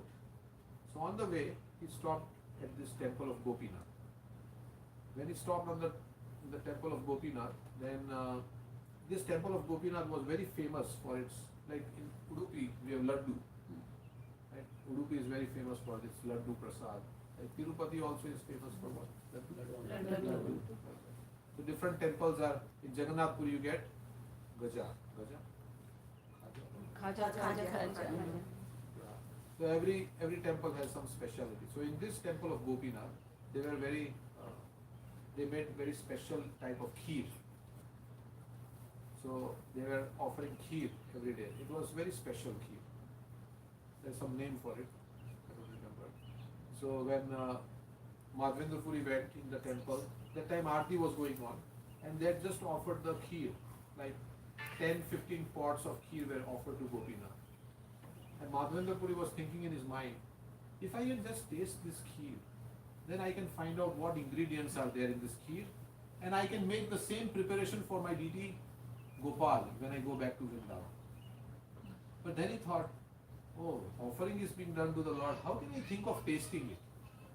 So on the way, he stopped at this temple of Gopinath. When he stopped on the temple of Gopinath, then this temple of Gopinath was very famous for its, like in Udupi, we have Laddu. Right? Udupi is very famous for its Laddu Prasad. Like Tirupati also is famous for what? Laddu. So different temples are, in Jagannath Puri you get Gaja. खाजा So every temple has some speciality. So in this temple of Gopinath, they were very, they made very special type of kheer. So they were offering kheer every day. It was very special kheer. There's some name for it. I don't remember. So when Madhavendra Puri went in the temple, that time Aarti was going on, and they had just offered the kheer, like 10-15 pots of kheer were offered to Gopinath. And Madhavendra Puri was thinking in his mind, if I can just taste this kheer, then I can find out what ingredients are there in this kheer, and I can make the same preparation for my deity Gopal when I go back to Vrindavan. But then he thought, oh, offering is being done to the Lord, how can I think of tasting it?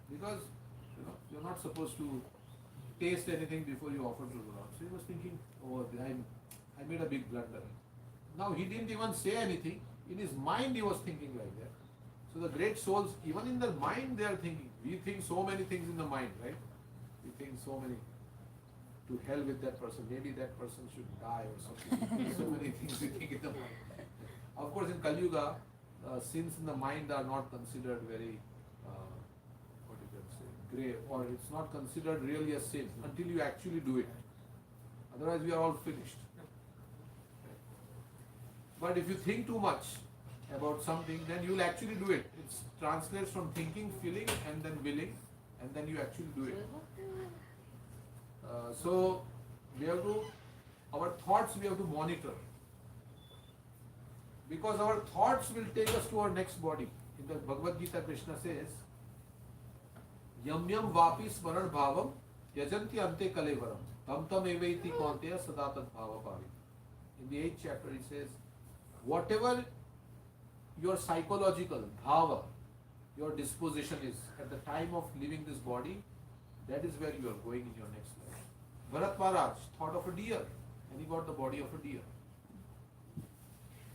Because you're not supposed to taste anything before you offer to the Lord. So he was thinking, oh, I made a big blunder. Now he didn't even say anything. In his mind he was thinking like that. So the great souls, even in their mind they are thinking. We think so many things in the mind, right? We think so many. To hell with that person. Maybe that person should die or something. So many things we think in the mind. Of course in Kali Yuga, sins in the mind are not considered very, what you can say, grave, or it's not considered really a sin until you actually do it. Otherwise we are all finished. But if you think too much about something, then you will actually do it. It translates from thinking, feeling, and then willing, and then you actually do it. So we have to, our thoughts we have to monitor. Because our thoughts will take us to our next body. In the Bhagavad Gita, Krishna says, Yam yam vapi smaran bhavam yajanti ante kalevaram tam tam evaiti kaunteya sadatat bhava bhavi. In the 8th chapter he says, whatever your psychological bhava, your disposition is at the time of leaving this body, that is where you are going in your next life. Bharat Maharaj thought of a deer and he got the body of a deer.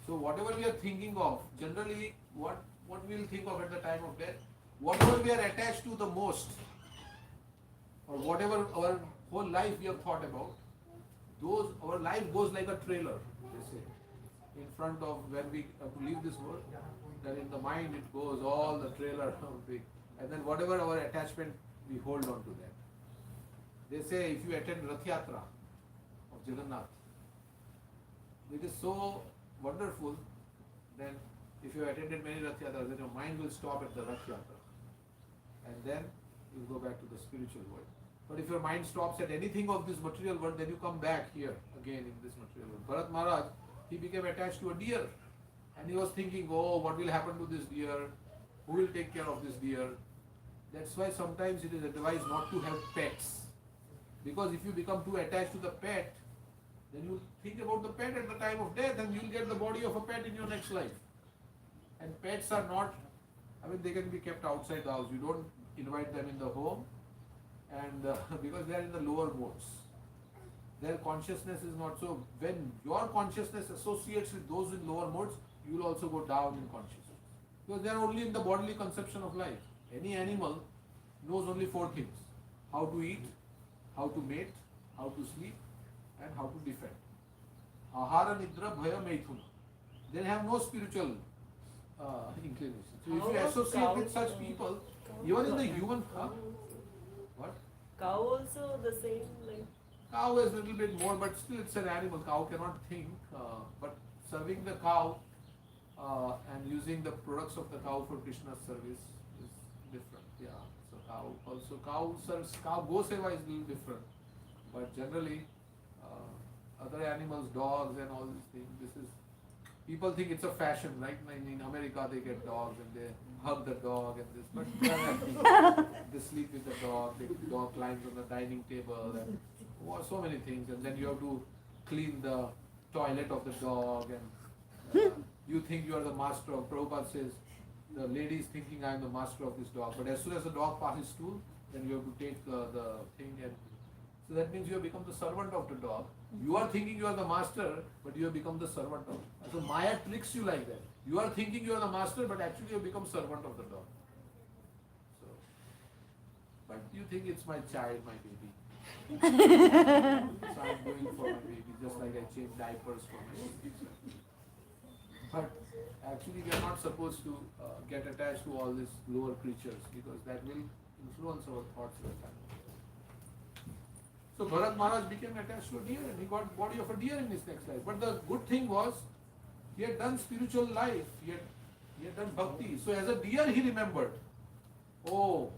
So whatever we are thinking of, generally what we will think of at the time of death, whatever we are attached to the most, or whatever our whole life we have thought about, our life goes like a trailer, they say. In front of when we have to leave this world, then in the mind it goes all the trailer big, and then whatever our attachment we hold on to that. They say if you attend Rath Yatra of Jagannath, it is so wonderful. Then if you have attended many Rath Yatras, then your mind will stop at the Rath Yatra, and then you go back to the spiritual world. But if your mind stops at anything of this material world, then you come back here again in this material world. Bharat Maharaj, he became attached to a deer, and he was thinking, oh, what will happen to this deer? Who will take care of this deer? That's why sometimes it is advised not to have pets, because if you become too attached to the pet, then you think about the pet at the time of death, and you will get the body of a pet in your next life. And pets are not, they can be kept outside the house. You don't invite them in the home, and because they are in the lower modes. Their consciousness is not so. When your consciousness associates with those in lower modes, you will also go down in consciousness. Because they are only in the bodily conception of life. Any animal knows only 4 things: how to eat, how to mate, how to sleep, and how to defend. Ahara, nidra, bhaya, maithuna. They have no spiritual inclination. So if you associate with such people, even in the human what? Cow also the same, like Cow is a little bit more, but still it's an animal. Cow cannot think. But serving the cow and using the products of the cow for Krishna's service is different. Yeah. So cow serves, cow go seva is a little different. But generally, other animals, dogs and all these things. This is, people think it's a fashion, right? In America they get dogs and they hug the dog and this, but they are happy. They sleep with the dog, the dog climbs on the dining table and so many things, and then you have to clean the toilet of the dog, and you think you are the master of, Prabhupada says, the lady is thinking I am the master of this dog, but as soon as the dog passes stool, then you have to take the thing, and so that means you have become the servant of the dog. You are thinking you are the master, but you have become the servant of. So Maya tricks you like that. You are thinking you are the master, but actually you have become servant of the dog. So, but you think it's my child, my baby. So I'm doing for my baby, just like I change diapers for my baby. But actually we are not supposed to get attached to all these lower creatures, because that will influence our thoughts with time. So Bharat Maharaj became attached to a deer and he got body of a deer in his next life. But the good thing was, he had done spiritual life, he had done bhakti. So as a deer he remembered, oh,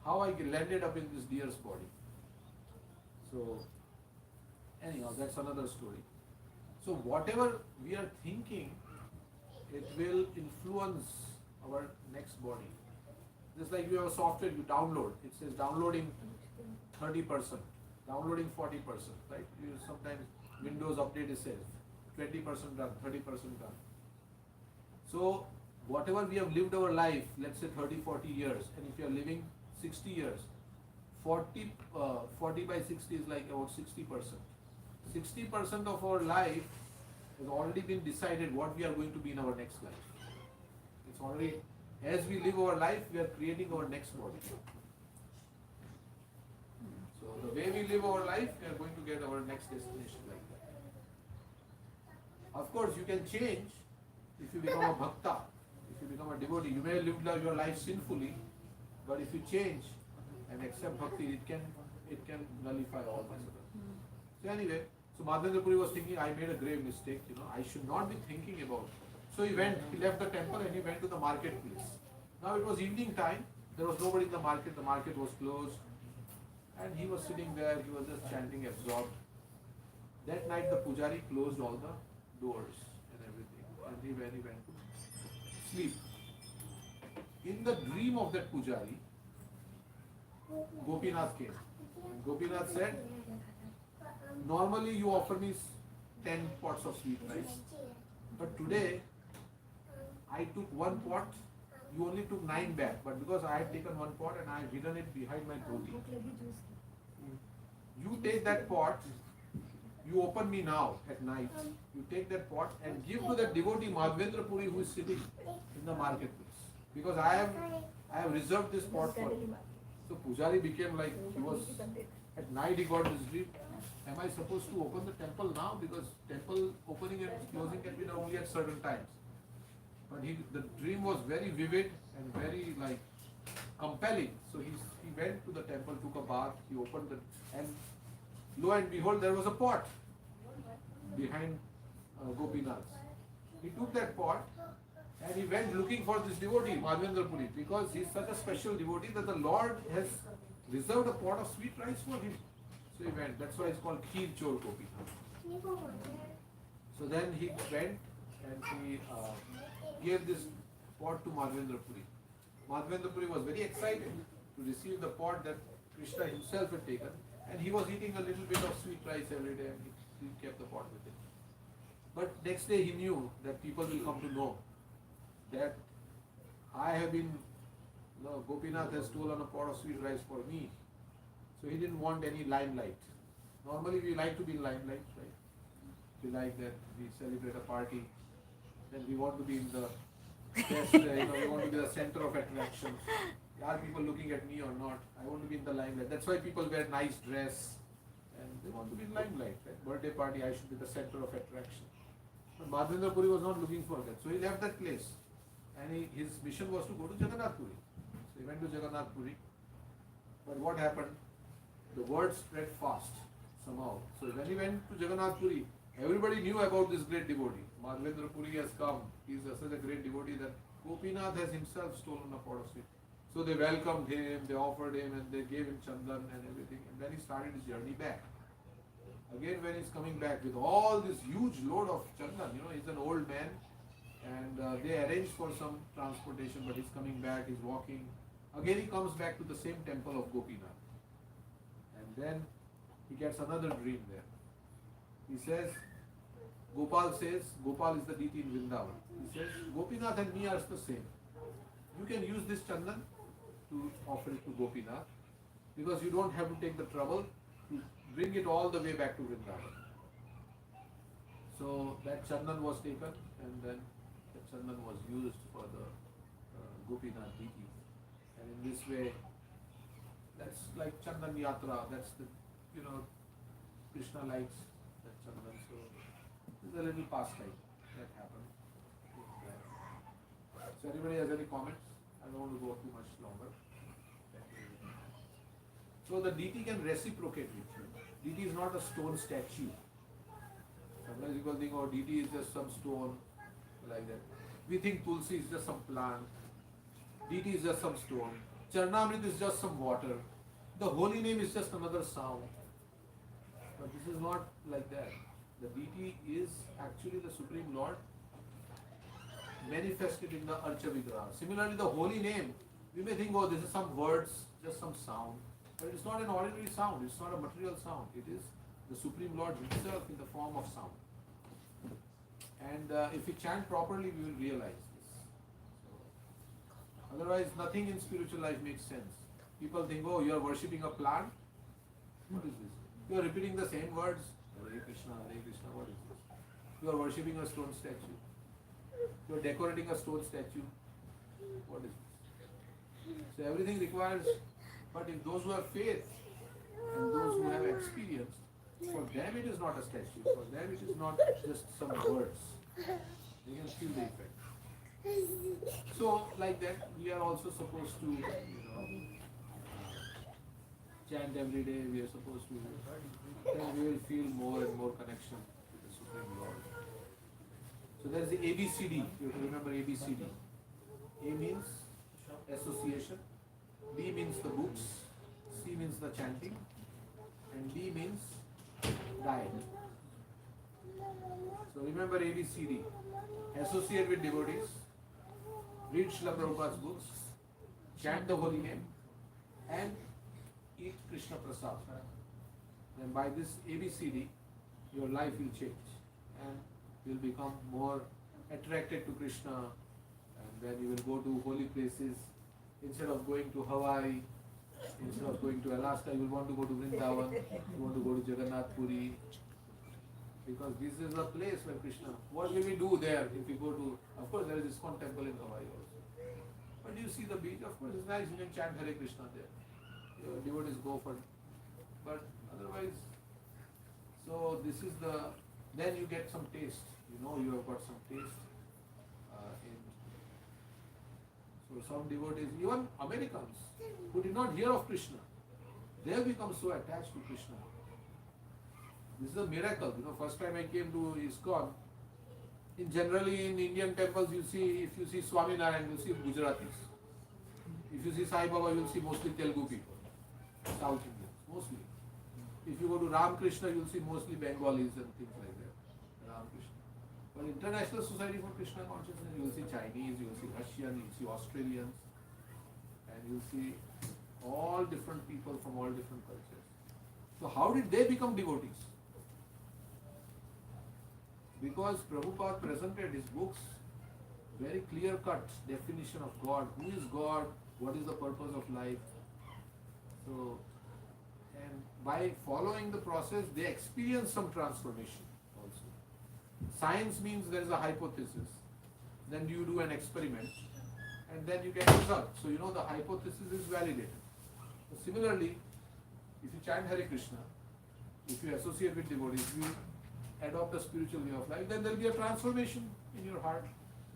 how I landed up in this deer's body. So anyhow, that's another story. So whatever we are thinking, it will influence our next body. Just like you have a software you download, it says downloading 30%. Downloading 40%, right? You sometimes Windows update says 20% done, 30% done. So whatever we have lived our life, let's say 30, 40 years, and if you are living 60 years, 40 by 60 is like about 60%. 60% of our life has already been decided what we are going to be in our next life. It's already, as we live our life, we are creating our next body. So the way we live our life, we are going to get our next destination like that. Of course, you can change if you become a bhakta, if you become a devotee. You may live your life sinfully, but if you change and accept bhakti, it can nullify all this. So anyway, so Madhavendra Puri was thinking, I made a grave mistake, I should not be thinking about it. So he left the temple and he went to the marketplace. Now it was evening time, there was nobody in the market was closed. And he was sitting there, he was just chanting, absorbed. That night the pujari closed all the doors and everything, and he went to sleep. In the dream of that pujari, Gopinath came. And Gopinath said, normally you offer me 10 pots of sweet rice, but today I took one pot, you only took 9 back, but because I had taken one pot and I had hidden it behind my dhoti. You take that pot, you open me now at night, you take that pot and give to that devotee Madhavendra Puri who is sitting in the marketplace, because I have reserved this pot for you. So Pujari became like, he was, at night he got this dream, am I supposed to open the temple now, because temple opening and closing can be done only at certain times. But the dream was very vivid and very compelling. So he went to the temple, took a bath, he opened and lo and behold, there was a pot behind Gopinath. He took that pot and he went looking for this devotee, Madhavendra Puri, because he is such a special devotee that the Lord has reserved a pot of sweet rice for him. So he went. That's why it's called Kheer Chor Gopinath. So then he went and he gave this pot to Madhavendra Puri. Madhavendra Puri was very excited to receive the pot that Krishna himself had taken, and he was eating a little bit of sweet rice every day, and he kept the pot with him. But next day he knew that people will come to know that I have been, Gopinath has stolen a pot of sweet rice for me. So he didn't want any limelight. Normally we like to be in limelight, right? We like that we celebrate a party, then we want to be in the best, we want to be the center of attraction. Are people looking at me or not? I want to be in the limelight. That's why people wear nice dress and they want to be in limelight. Right? Birthday party, I should be the center of attraction. But Madhavendra Puri was not looking for that. So he left that place. And his mission was to go to Jagannath Puri. So he went to Jagannath Puri. But what happened? The word spread fast somehow. So when he went to Jagannath Puri, everybody knew about this great devotee. Madhavendra Puri has come. He is such a great devotee that Gopinath has himself stolen a pot of sweet. So they welcomed him, they offered him, and they gave him chandan and everything. And then he started his journey back. Again, when he's coming back with all this huge load of chandan, he's an old man, and they arranged for some transportation, but he's coming back, he's walking. Again, he comes back to the same temple of Gopinath. And then he gets another dream there. He says, Gopal is the deity in Vrindavan. He says, Gopinath and me are the same. You can use this chandan to offer it to Gopinath, because you don't have to take the trouble to bring it all the way back to Vrindavan. So that chandan was taken, and then the chandan was used for the Gopinath deity. And in this way, that's like chandan yatra. That's the, Krishna likes that chandan. So it's a little pastime that happened. So anybody has any comments? I don't want to go too much longer. So the deity can reciprocate with you. Deity is not a stone statue. Sometimes people think, oh, deity is just some stone, like that. We think Tulsi is just some plant. Deity is just some stone. Charnamrit is just some water. The holy name is just another sound. But this is not like that. The deity is actually the Supreme Lord manifested in the Archa Vigraha. Similarly, the holy name, we may think, oh, this is some words, just some sound. But it's not an ordinary sound, it's not a material sound. It is the Supreme Lord himself in the form of sound. And if we chant properly, we will realize this. Otherwise, nothing in spiritual life makes sense. People think, oh, you are worshipping a plant? What is this? You are repeating the same words. Hare Krishna, what is this? You are worshipping a stone statue. You are decorating a stone statue. What is this? So everything requires, but if those who have faith and those who have experience, for them it is not a statue. For them it is not just some words. They can feel the effect. So like that, we are also supposed to, chant every day. We are supposed to, then we will feel more and more connection with the Supreme Lord. So there is the ABCD. You have to remember ABCD. A means association, B means the books, C means the chanting, and D means diet. So remember ABCD. Associate with devotees, read Srila Prabhupada's books, chant the holy name, and eat Krishna Prasad. Then by this ABCD, your life will change and you will become more attracted to Krishna, and then you will go to holy places. Instead of going to Hawaii, instead of going to Alaska, you will want to go to Vrindavan, you want to go to Jagannath Puri, because this is a place where Krishna, what will we do there if we go to, of course there is ISKCON temple in Hawaii also. But you see the beach, of course it's nice, you can chant Hare Krishna there. Your devotees go for it. But otherwise, so this is the, then you get some taste. You have got some taste so some devotees, even Americans who did not hear of Krishna, they have become so attached to Krishna. This is a miracle. First time I came to ISKCON, generally in Indian temples if you see Swaminarayan, you see Gujaratis. If you see Sai Baba, you will see mostly Telugu people, South Indians, mostly. If you go to Ramakrishna, you will see mostly Bengalis and things like that. Ramakrishna. But International Society for Krishna Consciousness, you will see Chinese, you will see Russian, you will see Australians, and you will see all different people from all different cultures. So how did they become devotees? Because Prabhupada presented his books, very clear-cut definition of God. Who is God? What is the purpose of life? So, and by following the process, they experience some transformation also. Science means there is a hypothesis. Then you do an experiment, and then you get results. So the hypothesis is validated. So similarly, if you chant Hare Krishna, if you associate with devotees, you adopt a spiritual way of life, then there will be a transformation in your heart.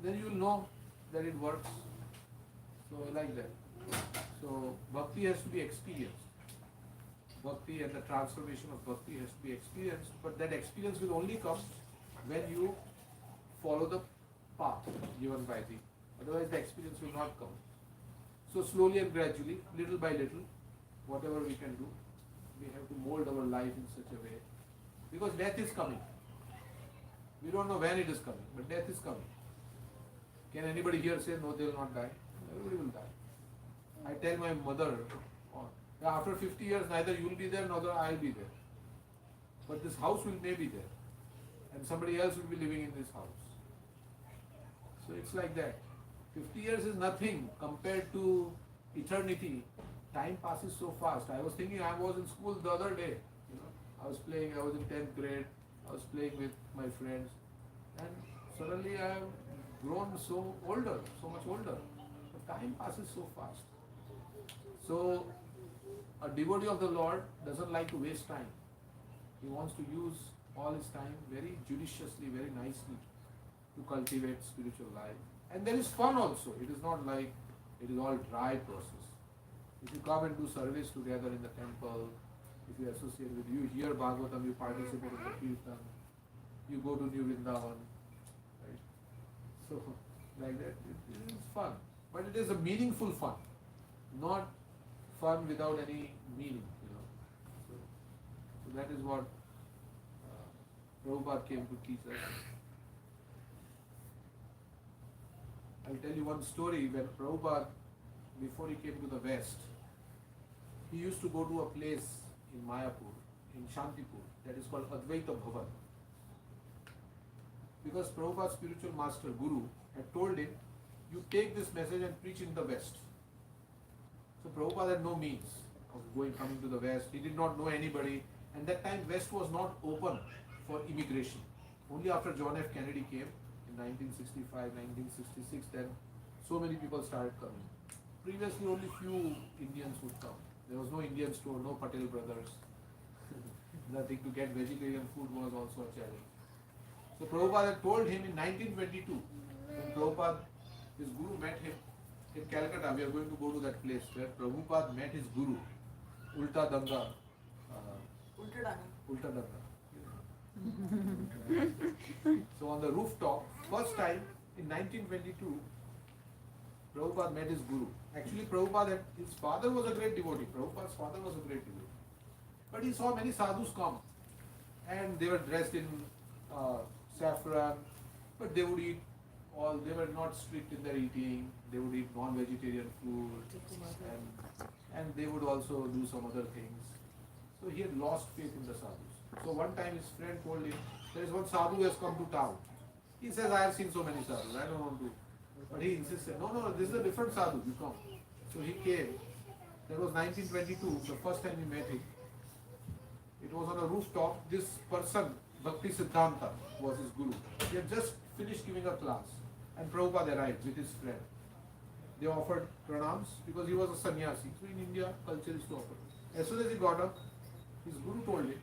Then you will know that it works. So like that. So bhakti has to be experienced. Bhakti and the transformation of bhakti has to be experienced, but that experience will only come when you follow the path given by thee. Otherwise the experience will not come. So slowly and gradually, little by little, whatever we can do, we have to mold our life in such a way Because death is coming. We don't know when it is coming, but death is coming. Can anybody here say no, they will not die? Everybody will die. I tell my mother, after 50 years, neither you will be there, nor I will be there. But this house will may be there. And somebody else will be living in this house. So it's like that. 50 years is nothing compared to eternity. Time passes so fast. I was thinking, I was in school the other day. I was playing, I was in 10th grade. I was playing with my friends. And suddenly I have grown so older, so much older. But time passes so fast. So a devotee of the Lord doesn't like to waste time. He wants to use all his time very judiciously, very nicely to cultivate spiritual life. And there is fun also. It is not like it is all dry process. If you come and do service together in the temple, if you associate with, you hear Bhagavatam, you participate in the kirtan, you go to New Vrindavan, right? So, like that, it is fun. But it is a meaningful fun, not fun without any meaning, So that is what Prabhupada came to teach us. I'll tell you one story. When Prabhupada, before he came to the West, he used to go to a place in Mayapur, in Shantipur, that is called Advaita Bhavan. Because Prabhupada's spiritual master, Guru, had told him, you take this message and preach in the West. So Prabhupada had no means of coming to the West. He did not know anybody. And that time West was not open for immigration. Only after John F. Kennedy came in 1965, 1966, then so many people started coming. Previously only few Indians would come. There was no Indian store, no Patel brothers. Nothing to get vegetarian food was also a challenge. So Prabhupada had told him in 1922, when Prabhupada, his Guru met him in Calcutta, we are going to go to that place where Prabhupada met his Guru, Ulta Danga. Ulta Danga. So on the rooftop, first time in 1922, Prabhupada met his Guru. Actually, Prabhupada, his father was a great devotee. Prabhupada's father was a great devotee. But he saw many sadhus come, and they were dressed in saffron, but they would eat all, they were not strict in their eating, they would eat non-vegetarian food, and they would also do some other things. So he had lost faith in the sadhus. So one time his friend told him, there is one sadhu who has come to town. He says, I have seen so many sadhus, I don't want to. But he insisted, no, this is a different sadhu, you come. So he came. That was 1922, the first time he met him. It was on a rooftop. This person, Bhakti Siddhanta, was his guru. He had just finished giving a class. And Prabhupada arrived with his friend. They offered pranams because he was a sannyasi. So in India, culture is to offer. As soon as he got up, his guru told him,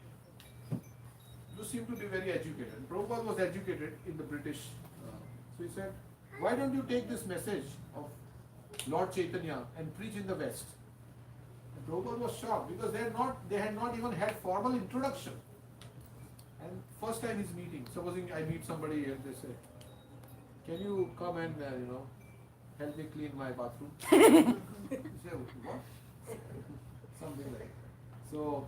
you seem to be very educated. And Prabhupada was educated in the British. So he said, why don't you take this message of Lord Chaitanya and preach in the West? And Prabhupada was shocked because they had not even had formal introduction. And first time he's meeting, supposing I meet somebody and they say, can you come and help me clean my bathroom? You say, what? Something like that. So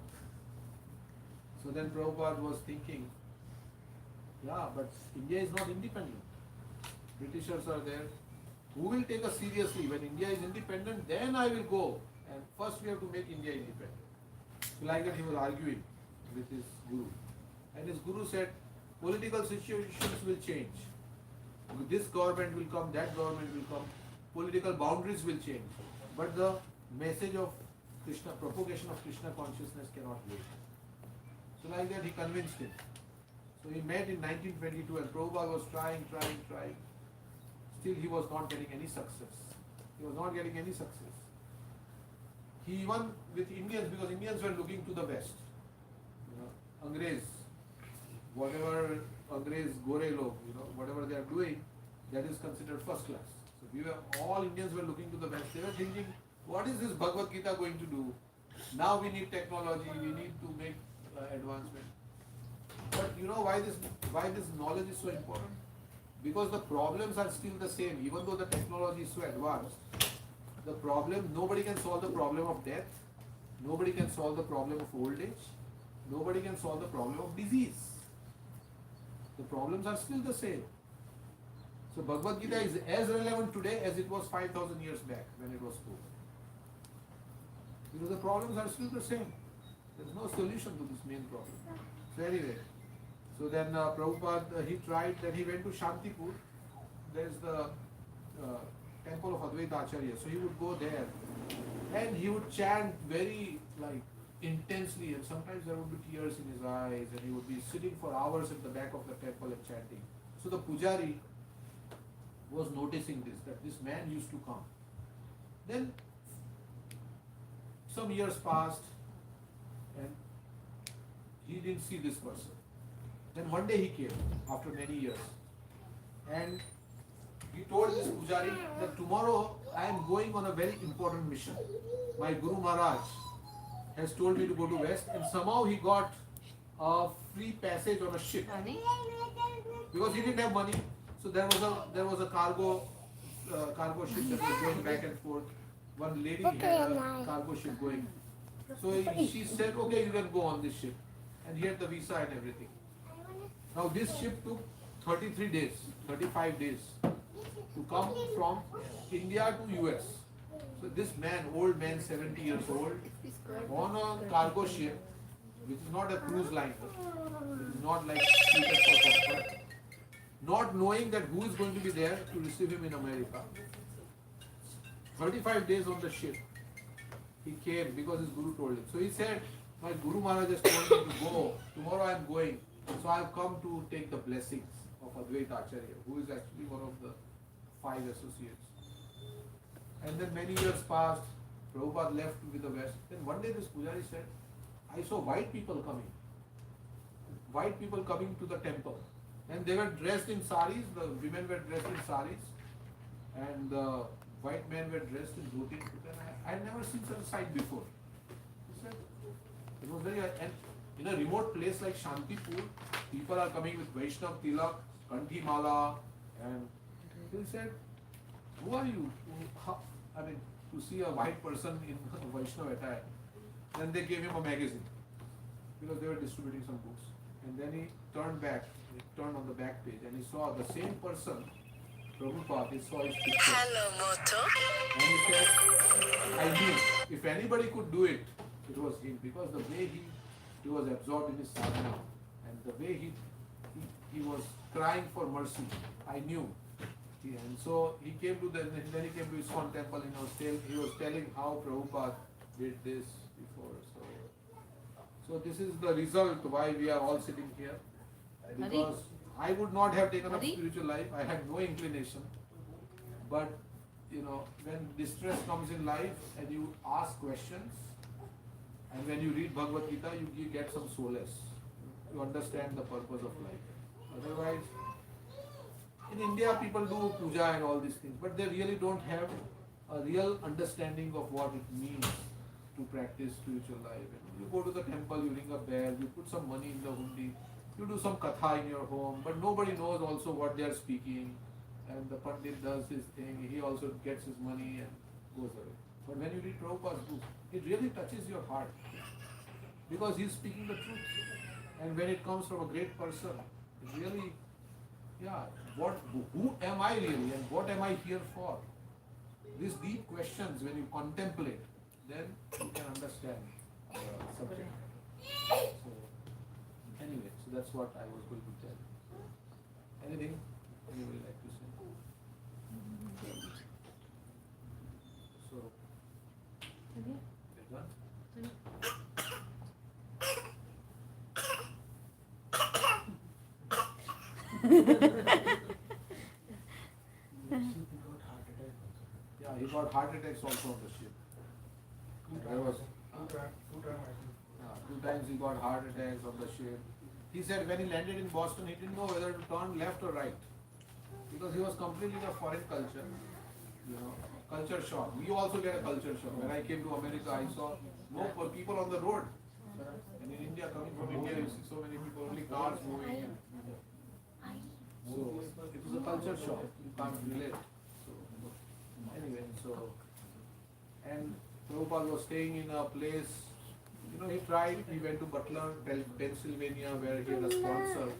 then Prabhupada was thinking, yeah, but India is not independent. Britishers are there. Who will take us seriously? When India is independent, then I will go. And first we have to make India independent. So like that he was arguing with his guru. And his guru said, political situations will change. This government will come, that government will come. Political boundaries will change. But the message of Krishna, propagation of Krishna consciousness cannot wait. So like that he convinced him. So he met in 1922 and Prabhupada was trying. Still he was not getting any success. He even with Indians, because Indians were looking to the West. Angrez, whatever Angrez, Gore log, whatever they are doing, that is considered first class. So all Indians were looking to the West. They were thinking, what is this Bhagavad Gita going to do? Now we need technology, we need to make advancement. But you know why this knowledge is so important? Because the problems are still the same. Even though the technology is so advanced, the problem, nobody can solve the problem of death, nobody can solve the problem of old age, Nobody can solve the problem of disease. The problems are still the same. So Bhagavad Gita is as relevant today as it was 5,000 years back when it was spoken. Because the problems are still the same. There is no solution to this main problem. So anyway, so then Prabhupada, he tried, then he went to Shantipur. There is the temple of Advaita Acharya. So he would go there and he would chant very intensely, and sometimes there would be tears in his eyes, and he would be sitting for hours at the back of the temple and chanting. So the pujari was noticing this, that this man used to come. Then some years passed and he didn't see this person. Then one day he came after many years and he told this pujari that tomorrow I am going on a very important mission. My Guru Maharaj has told me to go to West, and somehow he got a free passage on a ship because he didn't have money. So there was a cargo ship that was going back and forth. One lady had a cargo ship going. So she said, okay, you can go on this ship, and he had the visa and everything. Now this ship took 33 days, 35 days to come from India to US. So this man, old man, 70 years old, on a cargo ship, which is not a cruise liner, it is not like suited for comfort, not knowing that who is going to be there to receive him in America. 35 days on the ship, he came because his Guru told him. So he said, my Guru Maharaj has told me to go, tomorrow I am going, so I have come to take the blessings of Advaita Acharya, who is actually one of the 5 associates. And then many years passed, Prabhupada left with the West. Then one day this pujari said, I saw white people coming to the temple. And they were dressed in saris, the women were dressed in saris, and the white men were dressed in dhoti. I had never seen such a sight before. He said, it was very, and in a remote place like Shantipur, people are coming with Vaishnav Tilak, Kanthi Mala, and he said, who are you? To see a white person in Vaishnav attire. Then they gave him a magazine because they were distributing some books. And then he turned on the back page, and he saw the same person, Prabhupada, he saw his picture. And he said, I knew if anybody could do it, it was him, because the way he was absorbed in his sadhana and the way he was crying for mercy, I knew. And so he came to then he came to ISKCON temple, he was telling how Prabhupada did this before. So this is the result why we are all sitting here. Because I would not have taken up spiritual life, I had no inclination. But when distress comes in life and you ask questions, and when you read Bhagavad Gita, you get some solace. You understand the purpose of life. Otherwise, in India, people do puja and all these things, but they really don't have a real understanding of what it means to practice spiritual life. And you go to the temple, you ring a bell, you put some money in the hundi, you do some katha in your home, but nobody knows also what they are speaking. And the Pandit does his thing, he also gets his money and goes away. But when you read Prabhupada's book, it really touches your heart, because he is speaking the truth. And when it comes from a great person, it really, who am I really, and what am I here for? These deep questions, when you contemplate, then you can understand the subject. So, anyway, so that's what I was going to tell. Anything anybody like to say? So, we're done? Yeah, he got heart attacks also on the ship. There was two times he got heart attacks on the ship. He said when he landed in Boston, he didn't know whether to turn left or right, because he was completely in a foreign culture. Culture shock. We also get a culture shock. When I came to America, I saw no people on the road. And in India, coming from India, you see so many people, only cars moving. So it was a culture shock. You can't relate. So anyway, and Prabhupada was staying in a place You know, he tried, he went to Butler, Pennsylvania, where he had a sponsor.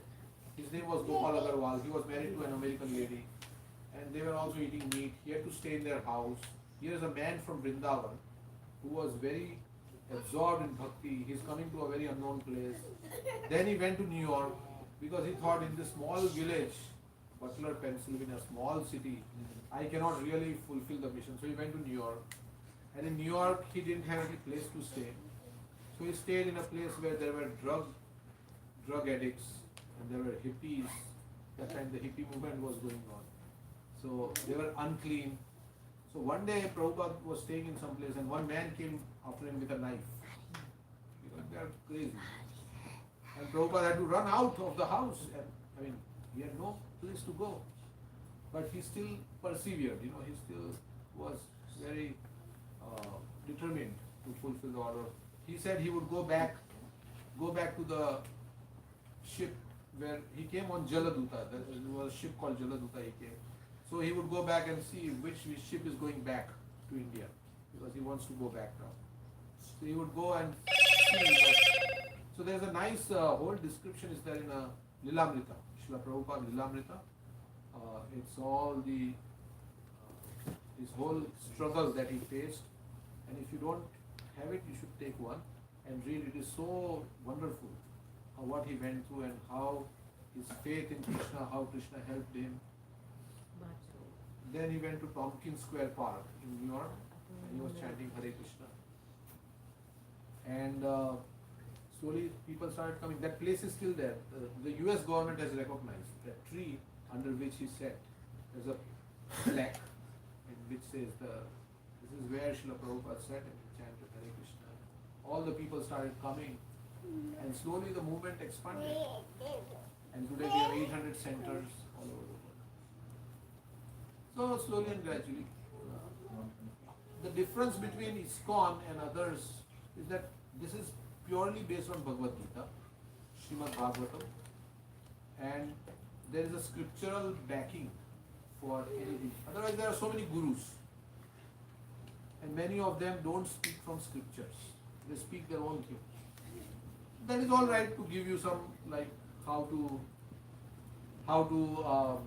His name was Gopal Agarwal. He was married to an American lady, and they were also eating meat. He had to stay in their house. Here is a man from Vrindavan who was very absorbed in bhakti. He's coming to a very unknown place. Then he went to New York because he thought, in this small village, Butler, Pennsylvania, small city, I cannot really fulfill the mission. So he went to New York. And in New York, he didn't have any place to stay. So he stayed in a place where there were drug addicts and there were hippies. That time the hippie movement was going on. So they were unclean. So one day Prabhupada was staying in some place and one man came after him with a knife. Because they are crazy. And Prabhupada had to run out of the house. And, I mean, he had no place to go. But he still persevered, you know, he still was very determined to fulfill the order. He said he would go back to the ship where he came on Jaladuta. There was a ship called Jaladuta he came. So he would go back and see which ship is going back to India because he wants to go back now. So he would go and see. So there's a nice whole description is there in a Lilamrita, Srila Prabhupada Lilamrita. It's all the his whole struggle that he faced, and if you don't have it, you should take one and read. It is so wonderful what he went through and how his faith in Krishna, how Krishna helped him. Then he went to Tompkins Square Park in New York and he was chanting Hare Krishna. And slowly people started coming. That place is still there. The US government has recognized that tree under which he sat. There's a plaque in which says this is where Srila Prabhupada sat and he chanted Hare Krishna. All the people started coming and slowly the movement expanded. And today we have 800 centers all over the world. So slowly and gradually. The difference between ISKCON and others is that this is purely based on Bhagavad Gita, Srimad Bhagavatam, and there is a scriptural backing for anything. Otherwise there are so many gurus and many of them don't speak from scriptures. They speak their own thing. That is all right to give you some like how to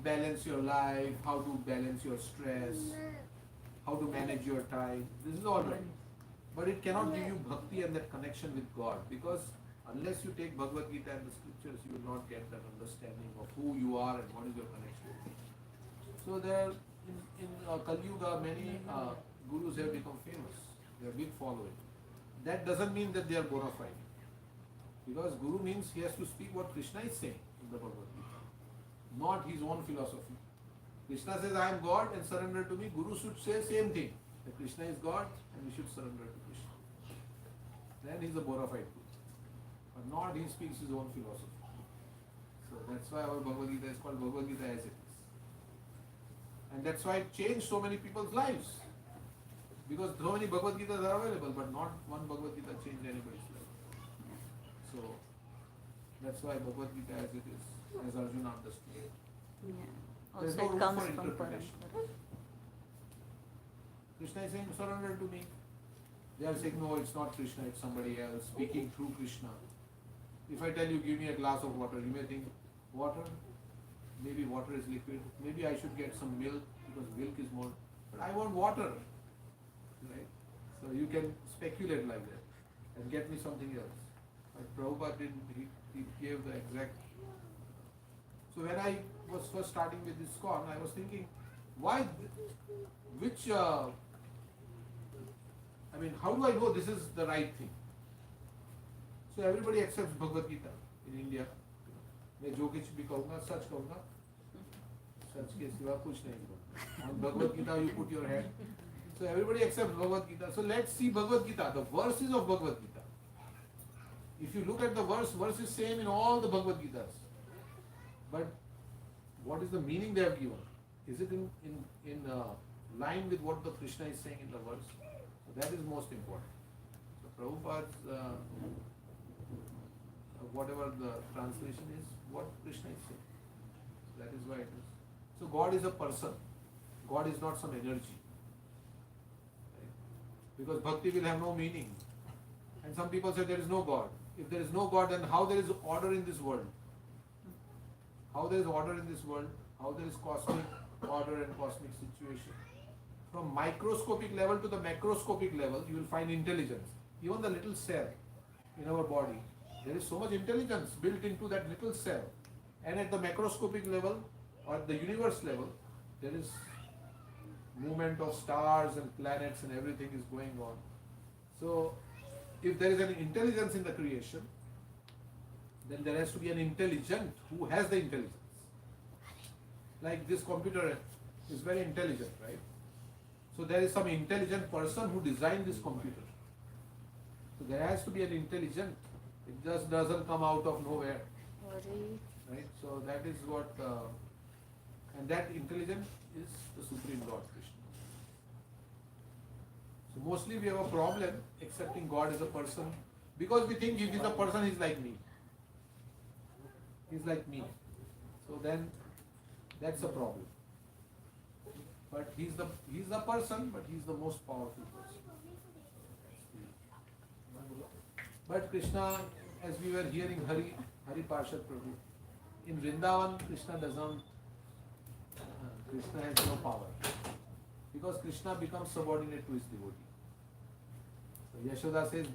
balance your life, how to balance your stress, how to manage your time. This is all right. But it cannot give you bhakti and that connection with God, because unless you take Bhagavad Gita and the scriptures, you will not get that understanding of who you are and what is your connection. So there, in Kali Yuga, many gurus have become famous. They have big following. That doesn't mean that they are bona fide. Because guru means he has to speak what Krishna is saying in the Bhagavad Gita, not his own philosophy. Krishna says, I am God and surrender to me. Guru should say same thing, that Krishna is God and we should surrender to Krishna. Then he is a bona fide guru. But not he speaks his own philosophy. So that's why our Bhagavad Gita is called Bhagavad Gita as it is. And that's why it changed so many people's lives. Because so many Bhagavad Gitas are available, but not one Bhagavad Gita changed anybody's life. So that's why Bhagavad Gita as it is, as Arjuna understood. Yeah. There's Also no it room comes for from interpretation. Parampara. Krishna is saying, surrender to me. They are saying, no, it's not Krishna, it's somebody else speaking through Krishna. If I tell you, give me a glass of water, you may think, water? Maybe water is liquid. Maybe I should get some milk, because milk is more. But I want water. Right? So you can speculate like that and get me something else. But Prabhupada didn't, he gave the exact. So when I was first starting with this ISKCON, I was thinking, why, how do I know this is the right thing? So everybody accepts Bhagavad Gita in India. मैं जो कुछ भी कहूँगा सच कहूँगा, सच के सिवा कुछ नहीं कहूँगा. On Bhagavad Gita you put your head. So everybody accepts Bhagavad Gita. So let's see Bhagavad Gita, the verses of Bhagavad Gita. If you look at the verse is same in all the Bhagavad Gitas. But what is the meaning they have given? Is it in line with what the Krishna is saying in the verse? So that is most important. So Prabhupada's, whatever the translation is, what Krishna is saying. That is why it is. So God is a person. God is not some energy. Right? Because bhakti will have no meaning. And some people say there is no God. If there is no God, then how there is order in this world? How there is order in this world? How there is cosmic order and cosmic situation? From microscopic level to the macroscopic level, you will find intelligence. Even the little cell in our body, there is so much intelligence built into that little cell. And at the macroscopic level or the universe level, there is movement of stars and planets and everything is going on. So, if there is an intelligence in the creation, then there has to be an intelligent who has the intelligence. Like this computer is very intelligent, right? So there is some intelligent person who designed this computer. So there has to be an intelligent. It just doesn't come out of nowhere. Right? So that is what, and that intelligence is the Supreme Lord Krishna. So mostly we have a problem accepting God as a person because we think if he's a person, he's like me. He's like me. So then that's a problem. But he's the person, but he's the most powerful person. But Krishna, as we were hearing Hari Parshad Prabhu, in Vrindavan, Krishna doesn't, Krishna has no power. Because Krishna becomes subordinate to his devotee. So Yashoda says,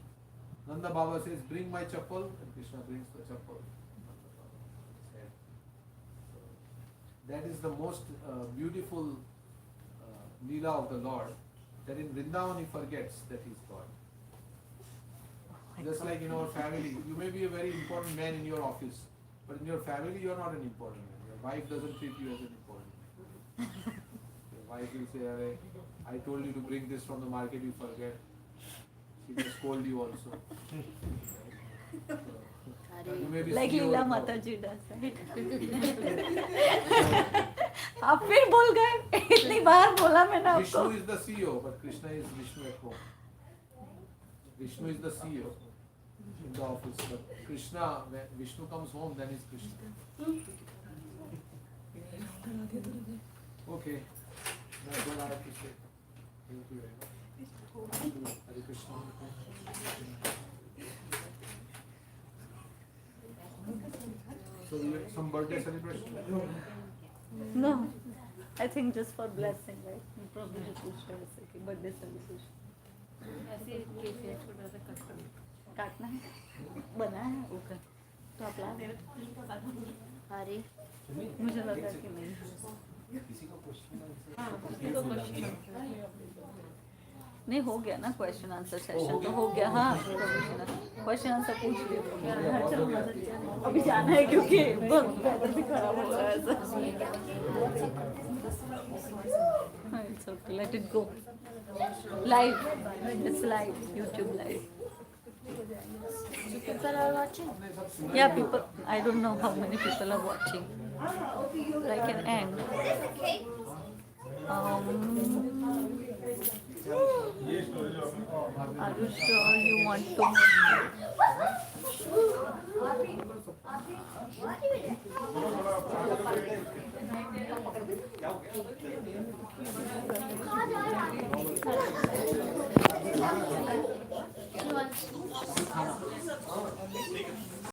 Nanda Baba says, bring my chappal, and Krishna brings the chappal. That is the most beautiful Leela of the Lord, that in Vrindavan he forgets that he is God. Just like in our family, you may be a very important man in your office, but in your family you are not an important man. Your wife doesn't treat you as an important man. Your wife will say, I told you to bring this from the market, you forget. She will scold you also. Like Leela Mataji does, right? आप फिर बोल गए इतनी बार बोला मैंने आपको. Vishnu is the CEO, but Krishna is Vishnu at home. Vishnu is the CEO in the office, but Krishna, when Vishnu comes home, then he's Krishna. Okay, that's what I have to say. Thank you very much. Hare Krishna. So you have some birthday celebration? No, I think just for blessing, right? You probably just wish her a birthday celebration. ऐसे cake है छोटा सा cut कर काटना है, बना है, okay. तो आप ला दे. अरे मुझे लगा कि नहीं. नहीं हो गया ना क्वेश्चन आंसर सेशन तो हो गया. हाँ क्वेश्चन आंसर पूछ लिया. अभी जाना है क्योंकि वेदर भी खराब हो रहा है ऐसा. It's okay, let it go. Live, it's live, YouTube live. people are watching. Yeah, people. I don't know how many people are watching. But I can end. Are you sure you want to?